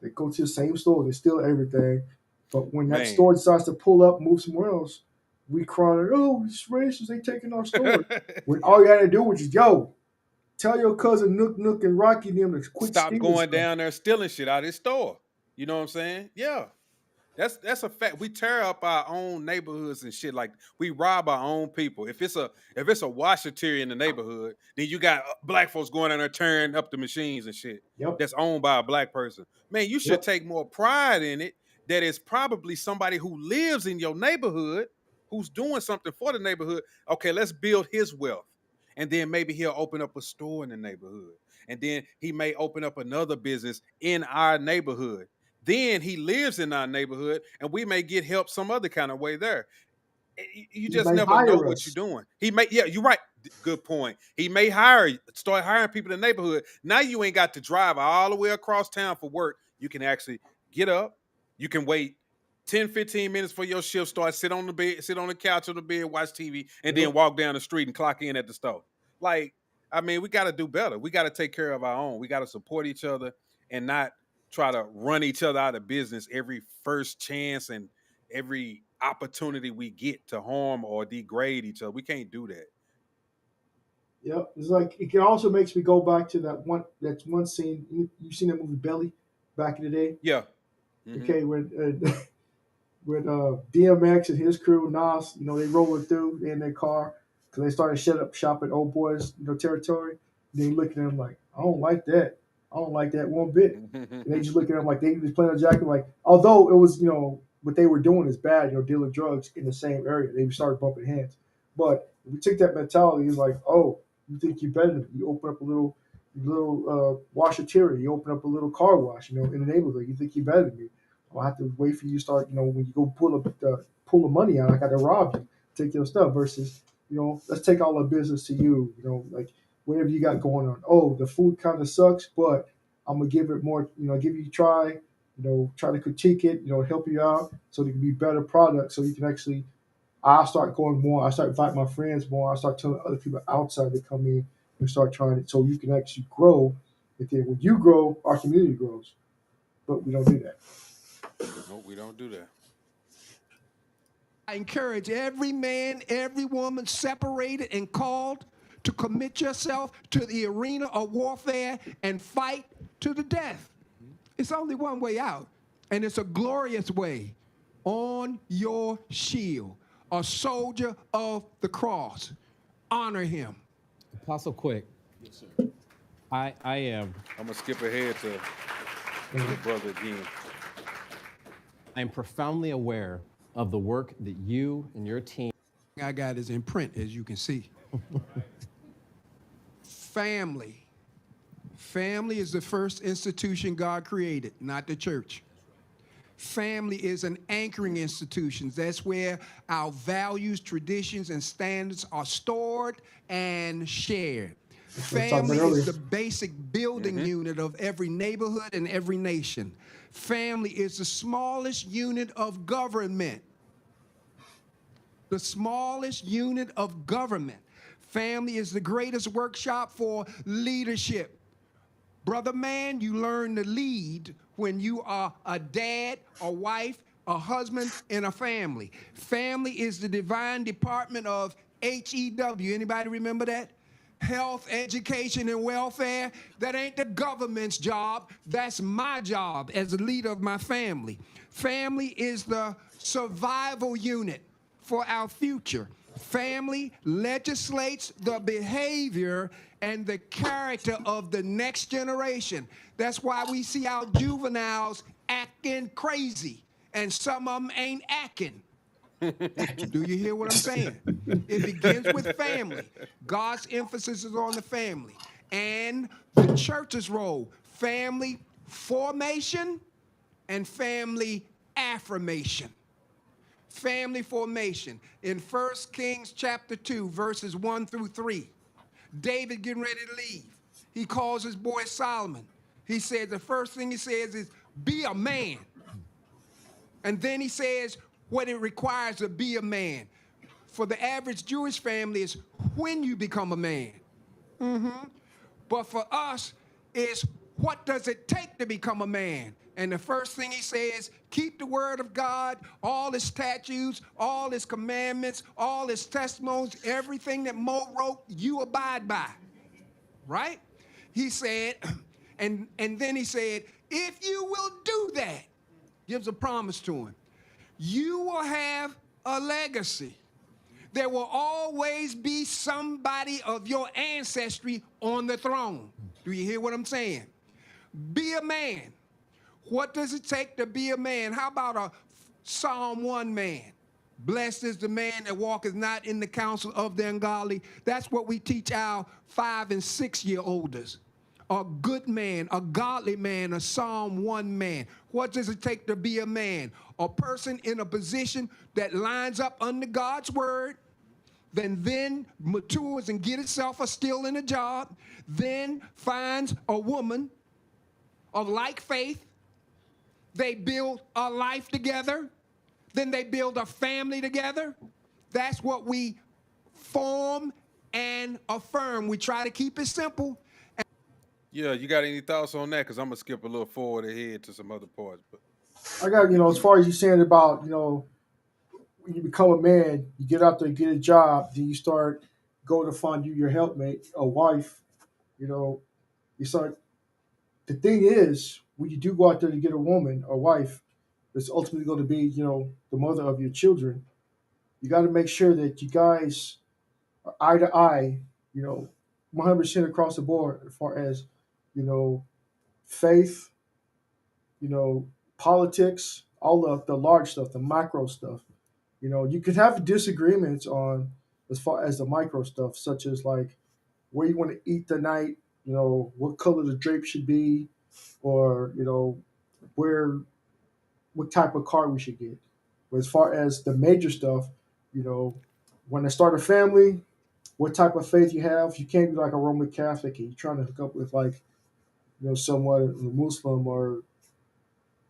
They go to the same store, they steal everything. But when that store decides to pull up, move somewhere else, we cry, oh, it's racist, they taking our store. When all you had to do was just, tell your cousin Nook and Rocky them to quit stop stealing going stuff. down there stealing shit out of his store. You know what I'm saying? Yeah. That's a fact. We tear up our own neighborhoods and shit. Like, we rob our own people. If it's a washateria in the neighborhood, then you got black folks going in there tearing up the machines and shit. Yep. That's owned by a black person. Man, you should take more pride in it. That is probably somebody who lives in your neighborhood, who's doing something for the neighborhood. Okay, let's build his wealth. And then maybe he'll open up a store in the neighborhood. And then he may open up another business in our neighborhood. Then he lives in our neighborhood, and we may get help some other kind of way there. You just never know what you're doing. He may, you're right. Good point. He may start hiring people in the neighborhood. Now you ain't got to drive all the way across town for work. You can actually get up. You can wait 10, 15 minutes for your shift start, sit on the couch on the bed, watch TV, and then walk down the street and clock in at the store. We got to do better. We got to take care of our own. We got to support each other and not try to run each other out of business every first chance and every opportunity we get to harm or degrade each other. We can't do that. Yeah, it's it can also makes me go back to that one scene. You've seen that movie Belly back in the day? Yeah. Mm-hmm. Okay, when DMX and his crew, Nas, they rolling through in their car because they started shut up shop at Old Boys, territory. And they look at them like, I don't like that. I don't like that one bit. And they just look at them like they just playing a jacket. Although it was, what they were doing is bad, dealing drugs in the same area. They started bumping heads. But if we take that mentality, it's like, oh, you think you're better than me. You open up a little washateria. You open up a little car wash, in the neighborhood. You think you're better than me. I'll have to wait for you to start, when you go pull the money out, I got to rob you, take your stuff versus, let's take all the business to you, whatever you got going on. Oh, the food kind of sucks, but I'm going to give it more, give you a try. try to critique it, help you out so they can be better products. So you can actually, I start going more. I start inviting my friends more. I start telling other people outside to come in and start trying it, so you can actually grow. And then when you grow, our community grows. But we don't do that. No, we don't do that. I encourage every man, every woman separated and called to commit yourself to the arena of warfare and fight to the death. It's only one way out, and it's a glorious way. On your shield, a soldier of the cross. Honor him. Apostle Quick. Yes, sir. I am. I'm gonna skip ahead to the brother again. I am profoundly aware of the work that you and your team. I got is in print, as you can see. Family. Family is the first institution God created, not the church. Family is an anchoring institution. That's where our values, traditions, and standards are stored and shared. Family is the basic building unit of every neighborhood and every nation. Family is the smallest unit of government. The smallest unit of government. Family is the greatest workshop for leadership. Brother man, you learn to lead when you are a dad, a wife, a husband, and a family. Family is the divine department of HEW. Anybody remember that? Health, education, and welfare. That ain't the government's job. That's my job as the leader of my family. Family is the survival unit for our future. Family legislates the behavior and the character of the next generation. That's why we see our juveniles acting crazy, and some of them ain't acting. Do you hear what I'm saying? It begins with family. God's emphasis is on the family. And the church's role, family formation and family affirmation. Family formation. In 1 Kings chapter 2, verses 1 through 3, David getting ready to leave. He calls his boy Solomon. He said, the first thing he says is, be a man. And then he says what it requires to be a man. For the average Jewish family is when you become a man. But for us, is what does it take to become a man? And the first thing he says, keep the word of God, all his statutes, all his commandments, all his testimonies, everything that Mo wrote, you abide by. Right? He said, and then he said, if you will do that, gives a promise to him, you will have a legacy. There will always be somebody of your ancestry on the throne. Do you hear what I'm saying? Be a man. What does it take to be a man? How about a Psalm 1 man? Blessed is the man that walketh not in the counsel of the ungodly. That's what we teach our 5- and 6-year-olders. A good man, a godly man, a Psalm 1 man. What does it take to be a man? A person in a position that lines up under God's word, then matures and get itself a still in a job, then finds a woman of like faith. They build a life together. Then they build a family together. That's what we form and affirm. We try to keep it simple. Yeah, you got any thoughts on that? Because I'm going to skip a little forward ahead to some other parts. But I got, as far as you saying about, when you become a man, you get out there, get a job, then you start going to find you your helpmate, a wife, you start. The thing is, when you do go out there to get a woman or wife that's ultimately going to be, the mother of your children, you got to make sure that you guys are eye to eye, 100% across the board as far as, faith, politics, all the large stuff, the micro stuff. You could have disagreements on as far as the micro stuff, such as like where you want to eat tonight, what color the drape should be, or what type of car we should get. But as far as the major stuff, when I start a family, what type of faith you have, you can't be like a Roman Catholic and you're trying to hook up with like, someone a Muslim or,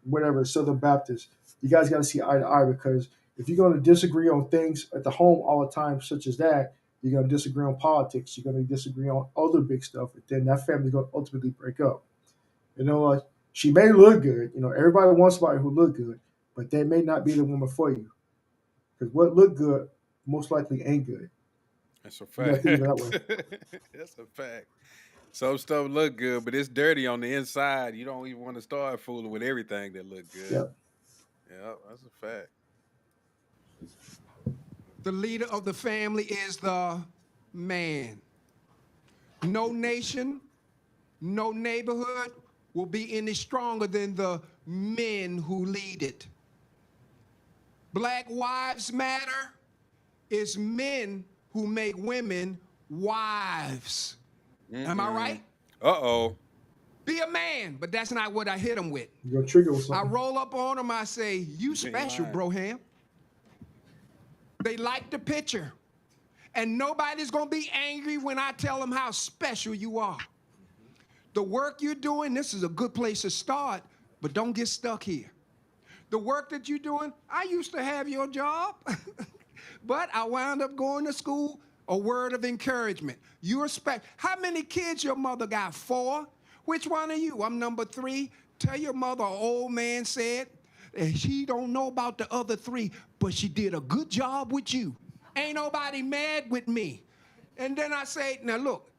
whatever, Southern Baptist. You guys got to see eye to eye, because if you're going to disagree on things at the home all the time, such as that, you're going to disagree on politics. You're going to disagree on other big stuff. And then that family's going to ultimately break up. You know, like, she may look good. You know, everybody wants somebody who look good, but they may not be the woman for you. Because what look good most likely ain't good. That's a You got to fact. think of it that way. That's a fact. Some stuff look good, but it's dirty on the inside. You don't even want to start fooling with everything that look good. Yep. Yeah, that's a fact. The leader of the family is the man. No nation, no neighborhood will be any stronger than the men who lead it. Black Wives Matter is men who make women wives. Am I right? Uh-oh. Be a man, but that's not what I hit him with. You're going to trigger with I something. roll up on him, I say, you special, lying. Broham. They like the picture. And nobody's going to be angry when I tell them how special you are. The work you're doing, this is a good place to start, but don't get stuck here. The work that you're doing, I used to have your job, but I wound up going to school. A word of encouragement. You respect. How many kids your mother got? 4? Which one are you? I'm number 3. Tell your mother an old man said, and she don't know about the other 3, but she did a good job with you. Ain't nobody mad with me. And then I say, now look,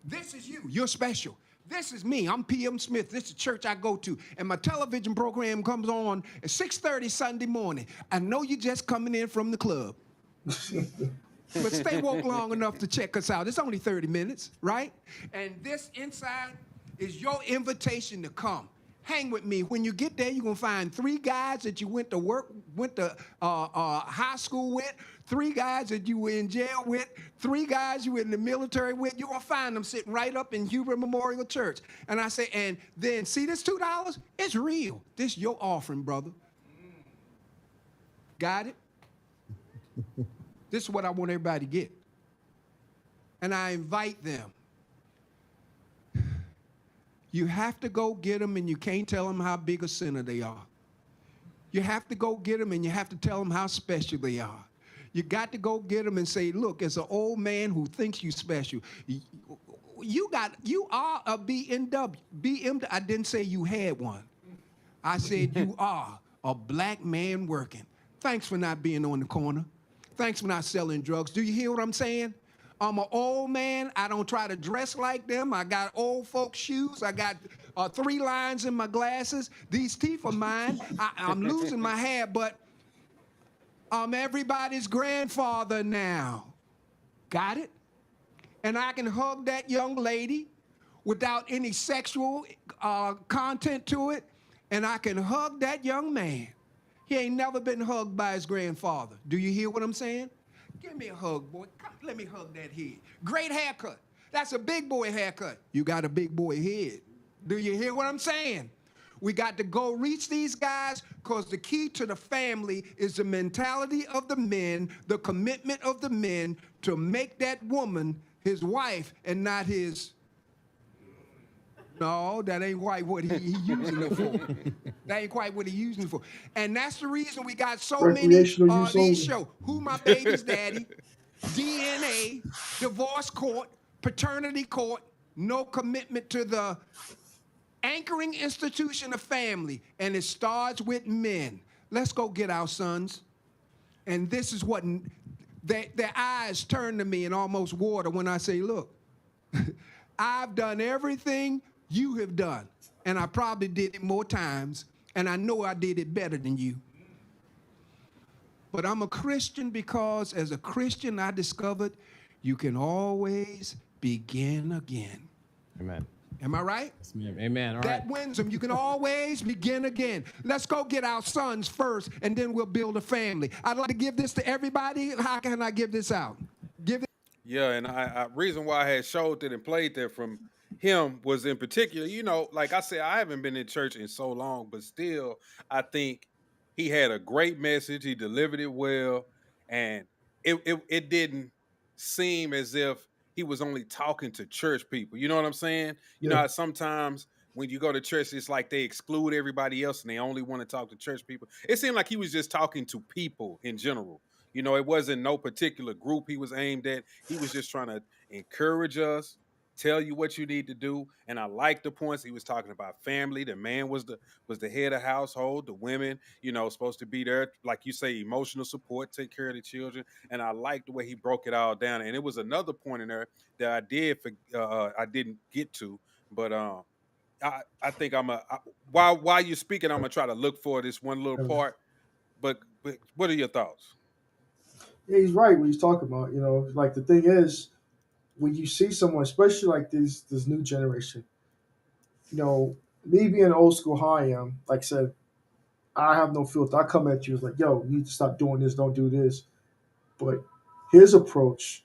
this is you. You're special. This is me. I'm P.M. Smith. This is the church I go to. And my television program comes on at 6:30 Sunday morning. I know you're just coming in from the club. But stay woke long enough to check us out. It's only 30 minutes, right? And this inside is your invitation to come. Hang with me. When you get there, you're going to find 3 guys that you went to high school with, 3 guys that you were in jail with, 3 guys you were in the military with. You're going to find them sitting right up in Huber Memorial Church. And I say, and then see this $2? It's real. This your offering, brother. Got it? This is what I want everybody to get. And I invite them. You have to go get them, and you can't tell them how big a sinner they are. You have to go get them, and you have to tell them how special they are. You got to go get them and say, look, as an old man who thinks you special, you are a BMW. I didn't say you had one. I said you are a black man working. Thanks for not being on the corner. Thanks for not selling drugs. Do you hear what I'm saying? I'm an old man. I don't try to dress like them. I got old folks' shoes. I got 3 lines in my glasses. These teeth are mine. I'm losing my hair, but I'm everybody's grandfather now. Got it? And I can hug that young lady without any sexual content to it, and I can hug that young man. He ain't never been hugged by his grandfather. Do you hear what I'm saying? Give me a hug, boy. Come, let me hug that head. Great haircut. That's a big boy haircut. You got a big boy head. Do you hear what I'm saying? We got to go reach these guys, because the key to the family is the mentality of the men, the commitment of the men to make that woman his wife and not his. No, that ain't quite what he using it for. That ain't quite what he using it for. And that's the reason we got so many these shows. Who My Baby's Daddy, DNA, divorce court, paternity court, no commitment to the anchoring institution of family. And it starts with men. Let's go get our sons. And this is what their eyes turn to me and almost water when I say, look, I've done everything you have done, and I probably did it more times, and I know I did it better than you. But I'm a Christian because as a Christian, I discovered you can always begin again. Amen. Am I right? Yes, ma'am. Amen. All that right. wins them. You can always begin again. Let's go get our sons first, and then we'll build a family. I'd like to give this to everybody. How can I give this out? Yeah, and I reason why I had showed that and played that from him was in particular, you know, like I said, I haven't been in church in so long, but still, I think he had a great message. He delivered it well, and it didn't seem as if he was only talking to church people. You know what I'm saying? You know how sometimes when you go to church, it's like they exclude everybody else and they only want to talk to church people. It seemed like he was just talking to people in general. You know, it wasn't no particular group he was aimed at. He was just trying to encourage us, tell you what you need to do. And I like the points he was talking about family. The man was the head of household. The women, you know, supposed to be there, like you say, emotional support, take care of the children. And I like the way he broke it all down. And it was another point in there that I didn't get to, but I think while you're speaking, I'm gonna try to look for this one little part. But what are your thoughts? Yeah, he's right what he's talking about. You know, like the thing is, when you see someone, especially like this new generation, you know, me being old school how I am, like I said, I have no filter. I come at you as like, yo, you need to stop doing this, don't do this. But his approach,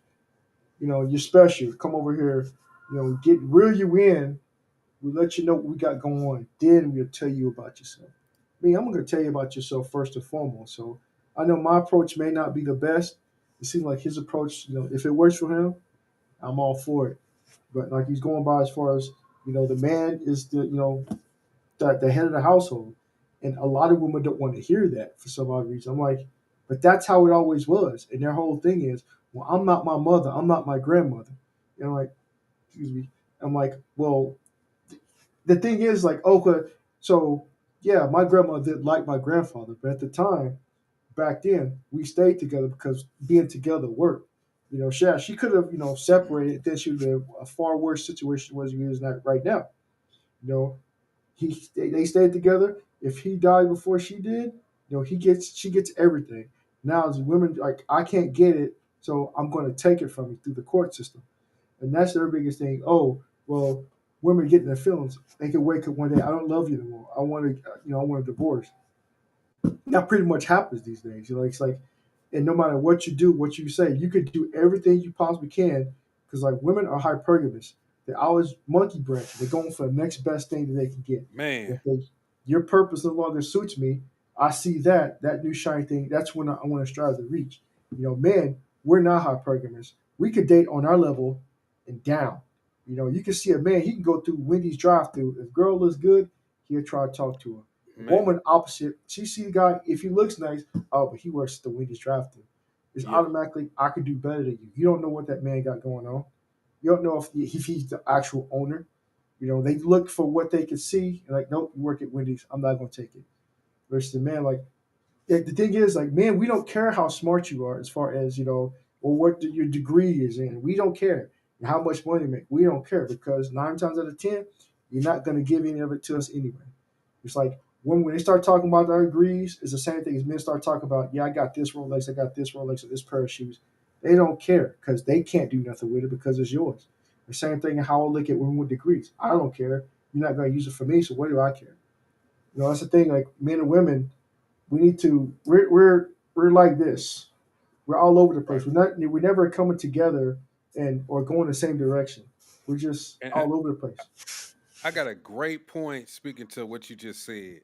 you know, you're special. Come over here, you know, reel you in. We let you know what we got going on. Then we'll tell you about yourself. I mean, I'm going to tell you about yourself first and foremost. So I know my approach may not be the best. It seems like his approach, you know, if it works for him, I'm all for it. But like he's going by as far as, you know, the man is the head of the household. And a lot of women don't want to hear that for some odd reason. I'm like, but that's how it always was. And their whole thing is, well, I'm not my mother. I'm not my grandmother. And I'm like, excuse me. I'm like, well, the thing is like, okay, so yeah, my grandmother didn't like my grandfather, but at the time, back then, we stayed together because being together worked. You know, she could have, you know, separated. Then she would have a far worse situation as he is not right now. You know, they stayed together. If he died before she did, you know, she gets everything. Now as women, like I can't get it, so I'm going to take it from you through the court system, and that's their biggest thing. Oh, well, women get in their feelings. They can wake up one day, I don't love you anymore. I want to, I want a divorce. That pretty much happens these days. You know, it's like, and no matter what you do, what you say, you could do everything you possibly can because like women are hypergamous. They're always monkey branching. They're going for the next best thing that they can get. Man, Your purpose no longer suits me. I see that new shiny thing. That's when I want to strive to reach. You know, men, we're not hypergamous. We could date on our level and down. You know, you can see a man. He can go through Wendy's drive-through. If girl looks good, he'll try to talk to her. Woman opposite. She see the guy. If he looks nice, oh, but he works at the Wendy's drive-through. It's automatically I could do better than you. You don't know what that man got going on. You don't know if he's the actual owner. You know, they look for what they can see and like, nope, you work at Wendy's. I'm not gonna take it. Versus the man, like the thing is, like, man, we don't care how smart you are as far as, you know, or what your degree is in. We don't care. And how much money you make. We don't care because 9 times out of 10, you're not gonna give any of it to us anyway. It's like when they start talking about their degrees, it's the same thing as men start talking about, yeah, I got this Rolex, I got this Rolex, or this pair of shoes. They don't care because they can't do nothing with it because it's yours. The same thing in how I look at women with degrees. I don't care. You're not going to use it for me, so what do I care? You know, that's the thing. Like men and women, we need to. We're like this. We're all over the place. We're never coming together or going the same direction. We're just all over the place. I got a great point speaking to what you just said.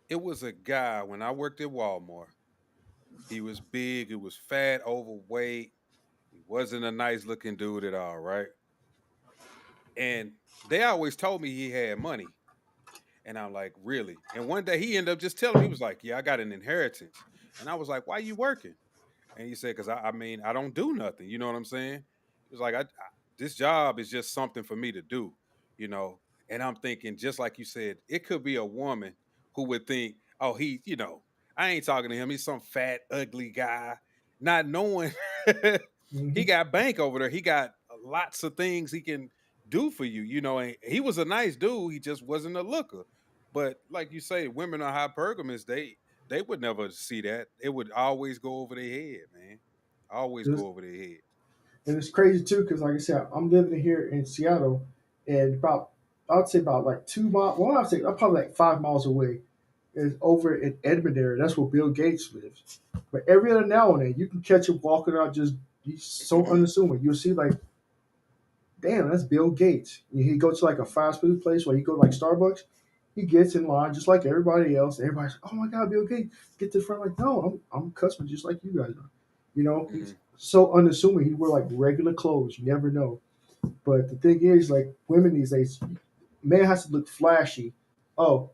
It was a guy when I worked at Walmart. He was big, he was fat, overweight. He wasn't a nice looking dude at all, right? And they always told me he had money. And I'm like, really? And one day he ended up just telling me, he was like, yeah, I got an inheritance. And I was like, why are you working? And he said, because I mean, I don't do nothing. You know what I'm saying? He was like, this job is just something for me to do, you know? And I'm thinking, just like you said, it could be a woman who would think, oh, you know, I ain't talking to him. He's some fat, ugly guy, not knowing he got bank over there. He got lots of things he can do for you, you know. And he was a nice dude. He just wasn't a looker. But like you say, women are hypergamous. They would never see that. It would always go over their head, man. Always go over their head. And it's crazy too, because like I said, I'm living here in Seattle, and I'd say about like 2 miles. Well, I'd say I'm probably like 5 miles away. Is over in Edmond area. That's where Bill Gates lives. But every other now and then, you can catch him walking out just he's so unassuming. You'll see like, damn, that's Bill Gates. He goes to like a fast food place where he go to like Starbucks. He gets in line just like everybody else. Everybody's like, oh my God, Bill Gates, get to the front. Like, no, I'm a customer just like you guys are. You know, he's so unassuming. He wear like regular clothes. You never know. But the thing is, like women these days, man has to look flashy. Oh,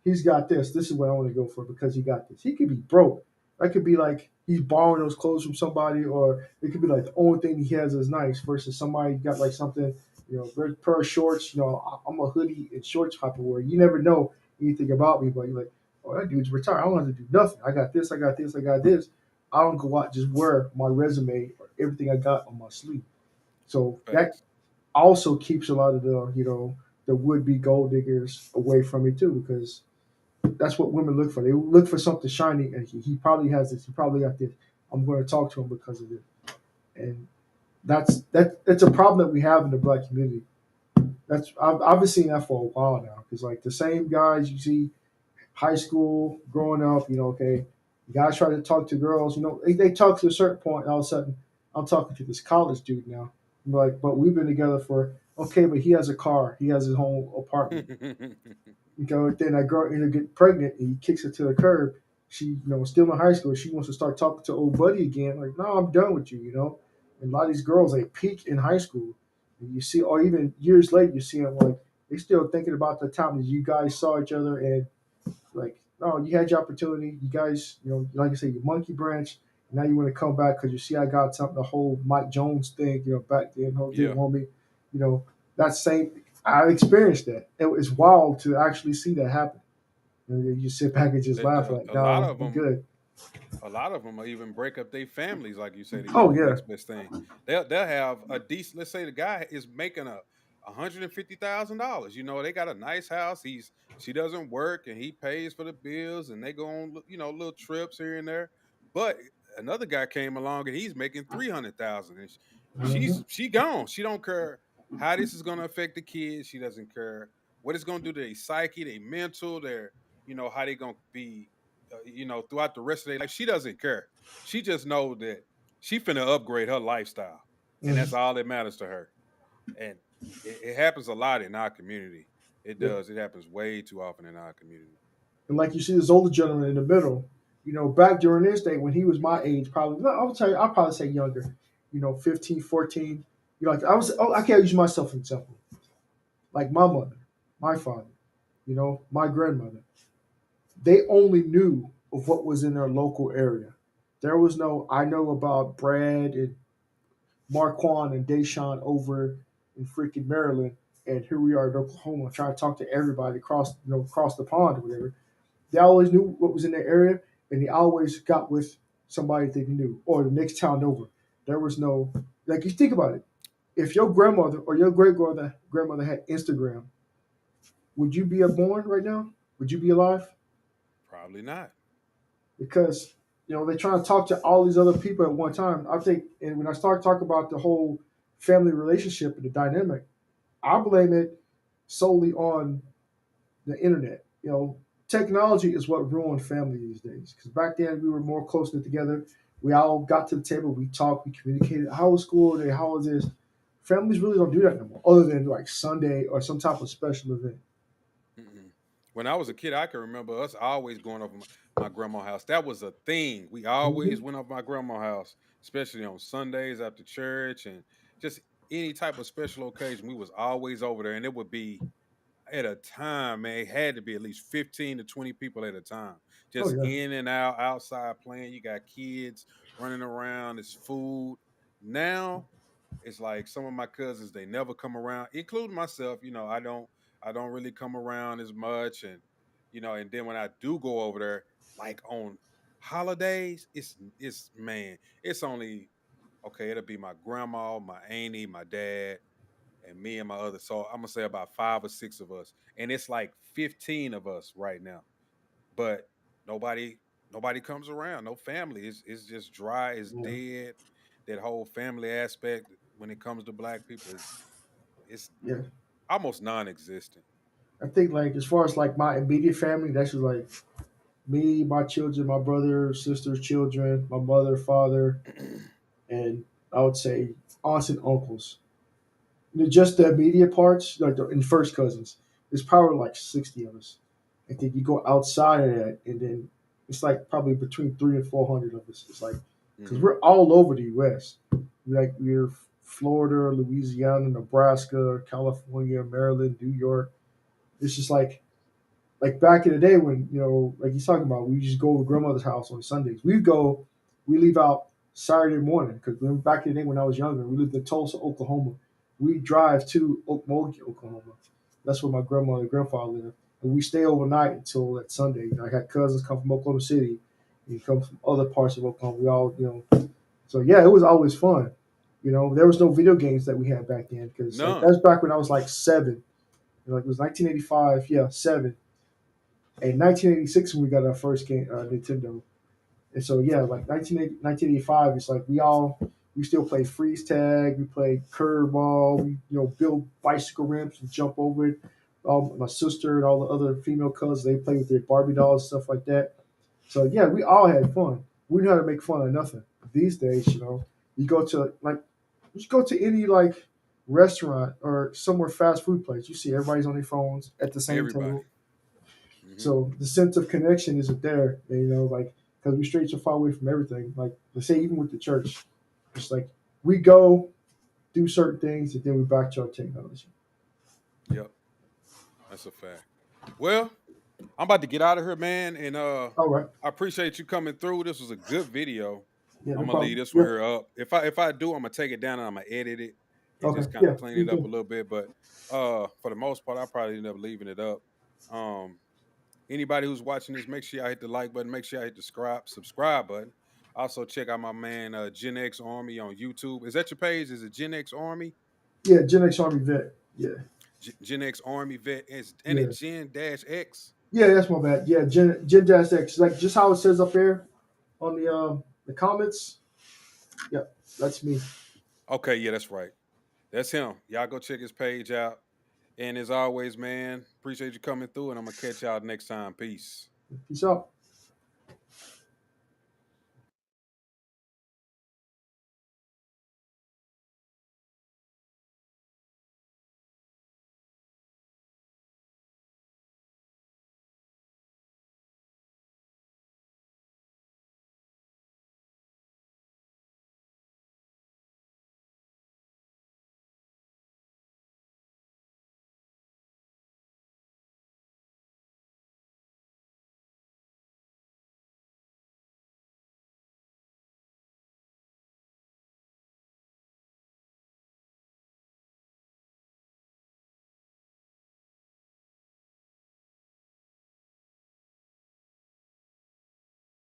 he's got this. This is what I want to go for because he got this. He could be broke. That could be like he's borrowing those clothes from somebody, or it could be like the only thing he has is nice versus somebody got like something, pair of shorts. I'm a hoodie and shorts type of wear. You never know anything about me, but you're like, oh, that dude's retired. I don't have to do nothing. I got this. I got this. I got this. I don't go out just wear my resume or everything I got on my sleeve. So that also keeps a lot of the would-be gold diggers away from me too, because that's what women look for. They look for something shiny, and he probably has this. He probably got this. I'm going to talk to him because of it, and that's a problem that we have in the black community. I've been seeing that for a while now, because like the same guys you see high school growing up, okay, guys try to talk to girls, they talk to a certain point, and all of a sudden I'm talking to this college dude now. I'm like, but we've been together for okay, but he has a car, he has his home apartment. Then that girl ends up getting pregnant, and he kicks her to the curb. She, still in high school, she wants to start talking to old buddy again. Like, no, I'm done with you. And a lot of these girls, they peak in high school, and you see, or even years later, you see them like they still thinking about the time that you guys saw each other, and like, no, you had your opportunity. You guys, like I said, you monkey branch. Now you want to come back because you see I got something, the whole Mike Jones thing, back then, didn't want me, that same. I experienced that. It's wild to actually see that happen. You sit back and just laugh like, no, I'm good. A lot of them will even break up their families, like you said. Oh yeah, next best thing. They'll have a decent. Let's say the guy is making $150,000. They got a nice house. She doesn't work, and he pays for the bills, and they go on little trips here and there. But another guy came along, and he's making $300,000, and she gone. She don't care how this is going to affect the kids. She doesn't care what it's going to do to their psyche, their mental, their how they going to be. Throughout the rest of their life, she doesn't care. She just knows that she finna upgrade her lifestyle, and that's all that matters to her. And it happens a lot in our community. It does. It happens way too often in our community. And like you see this older gentleman in the middle, back during this day when he was my age, probably, no, I'll probably say younger, 15, 14. Like I can't use myself as an example. Like my mother, my father, my grandmother. They only knew of what was in their local area. There was no, I know about Brad and Marquand and Deshaun over in freaking Maryland, and here we are in Oklahoma trying to talk to everybody across the pond or whatever. They always knew what was in their area, and they always got with somebody they knew or the next town over. There was no, like, you think about it. If your grandmother or your grandmother had Instagram, would you be born right now? Would you be alive? Probably not. Because, they're trying to talk to all these other people at one time. I think, and when I start talking about the whole family relationship and the dynamic, I blame it solely on the internet. Technology is what ruined family these days. Because back then we were more closely together. We all got to the table, we talked, we communicated. How was school today? How was this? Families really don't do that no more, other than like Sunday or some type of special event. When I was a kid, I can remember us always going over my grandma's house. That was a thing. We always went over my grandma's house, especially on Sundays after church and just any type of special occasion. We was always over there, and it would be at a time, man. It had to be at least 15 to 20 people at a time, just in and out, outside playing. You got kids running around. It's food. Now it's like some of my cousins, they never come around, including myself. I don't really come around as much, and and then when I do go over there, like on holidays, it's only okay. It'll be my grandma, my auntie, my dad, and me and my other. So I'm gonna say about 5 or 6 of us, and it's like 15 of us right now. But nobody comes around. No family. It's just dry. It's dead. That whole family aspect when it comes to black people is almost non-existent. I think like as far as like my immediate family, that's just like me, my children, my brother, sister's children, my mother, father, and I would say aunts and uncles. Just the immediate parts, like and first cousins, there's probably like 60 of us. And then you go outside of that, and then it's like probably between 300 and 400 of us. It's like because we're all over the U.S. We're Florida, Louisiana, Nebraska, California, Maryland, New York. it's just like back in the day when, like he's talking about, we just go to grandmother's house on Sundays. We leave out Saturday morning because back in the day when I was younger, we lived in Tulsa, Oklahoma. We drive to Okmulgee, Oklahoma. That's where my grandmother and grandfather lived. And we stay overnight until that Sunday. I had cousins come from Oklahoma City and come from other parts of Oklahoma. We all, so yeah, it was always fun. There was no video games that we had back then because that was back when I was like 7. It was 1985, yeah, 7. And 1986 when we got our first game, Nintendo. And so yeah, like 1985, it's like we still play freeze tag, we play curveball, we build bicycle ramps and jump over it. My sister and all the other female cousins, they play with their Barbie dolls, stuff like that. So yeah, we all had fun. We knew how to make fun of nothing. These days, you go to any like restaurant or somewhere fast food place, you see everybody's on their phones at the same table. So the sense of connection isn't there, like because we stray so far away from everything. Like let's say even with the church, it's like we go do certain things and then we back to our technology. Yep, that's a fact. Well, I'm about to get out of here, man, and all right. I appreciate you coming through. This was a good video. Yeah, I'm gonna leave this one here up. If I do, I'm gonna take it down and I'm gonna edit it and just kind of clean it up a little bit. But for the most part, I probably end up leaving it up. Anybody who's watching this, make sure y'all hit the like button. Make sure y'all hit the subscribe button. Also, check out my man Gen X Army on YouTube. Is that your page? Is it Gen X Army? Yeah, Gen X Army Vet. Yeah. Gen X Army Vet. It's Gen-X? Yeah, that's my bad. Yeah, Gen-X. Like just how it says up there on the comments. Yeah, that's me. Okay, yeah, that's right. That's him. Y'all go check his page out. And as always, man, appreciate you coming through, and I'm going to catch y'all next time. Peace. Peace out.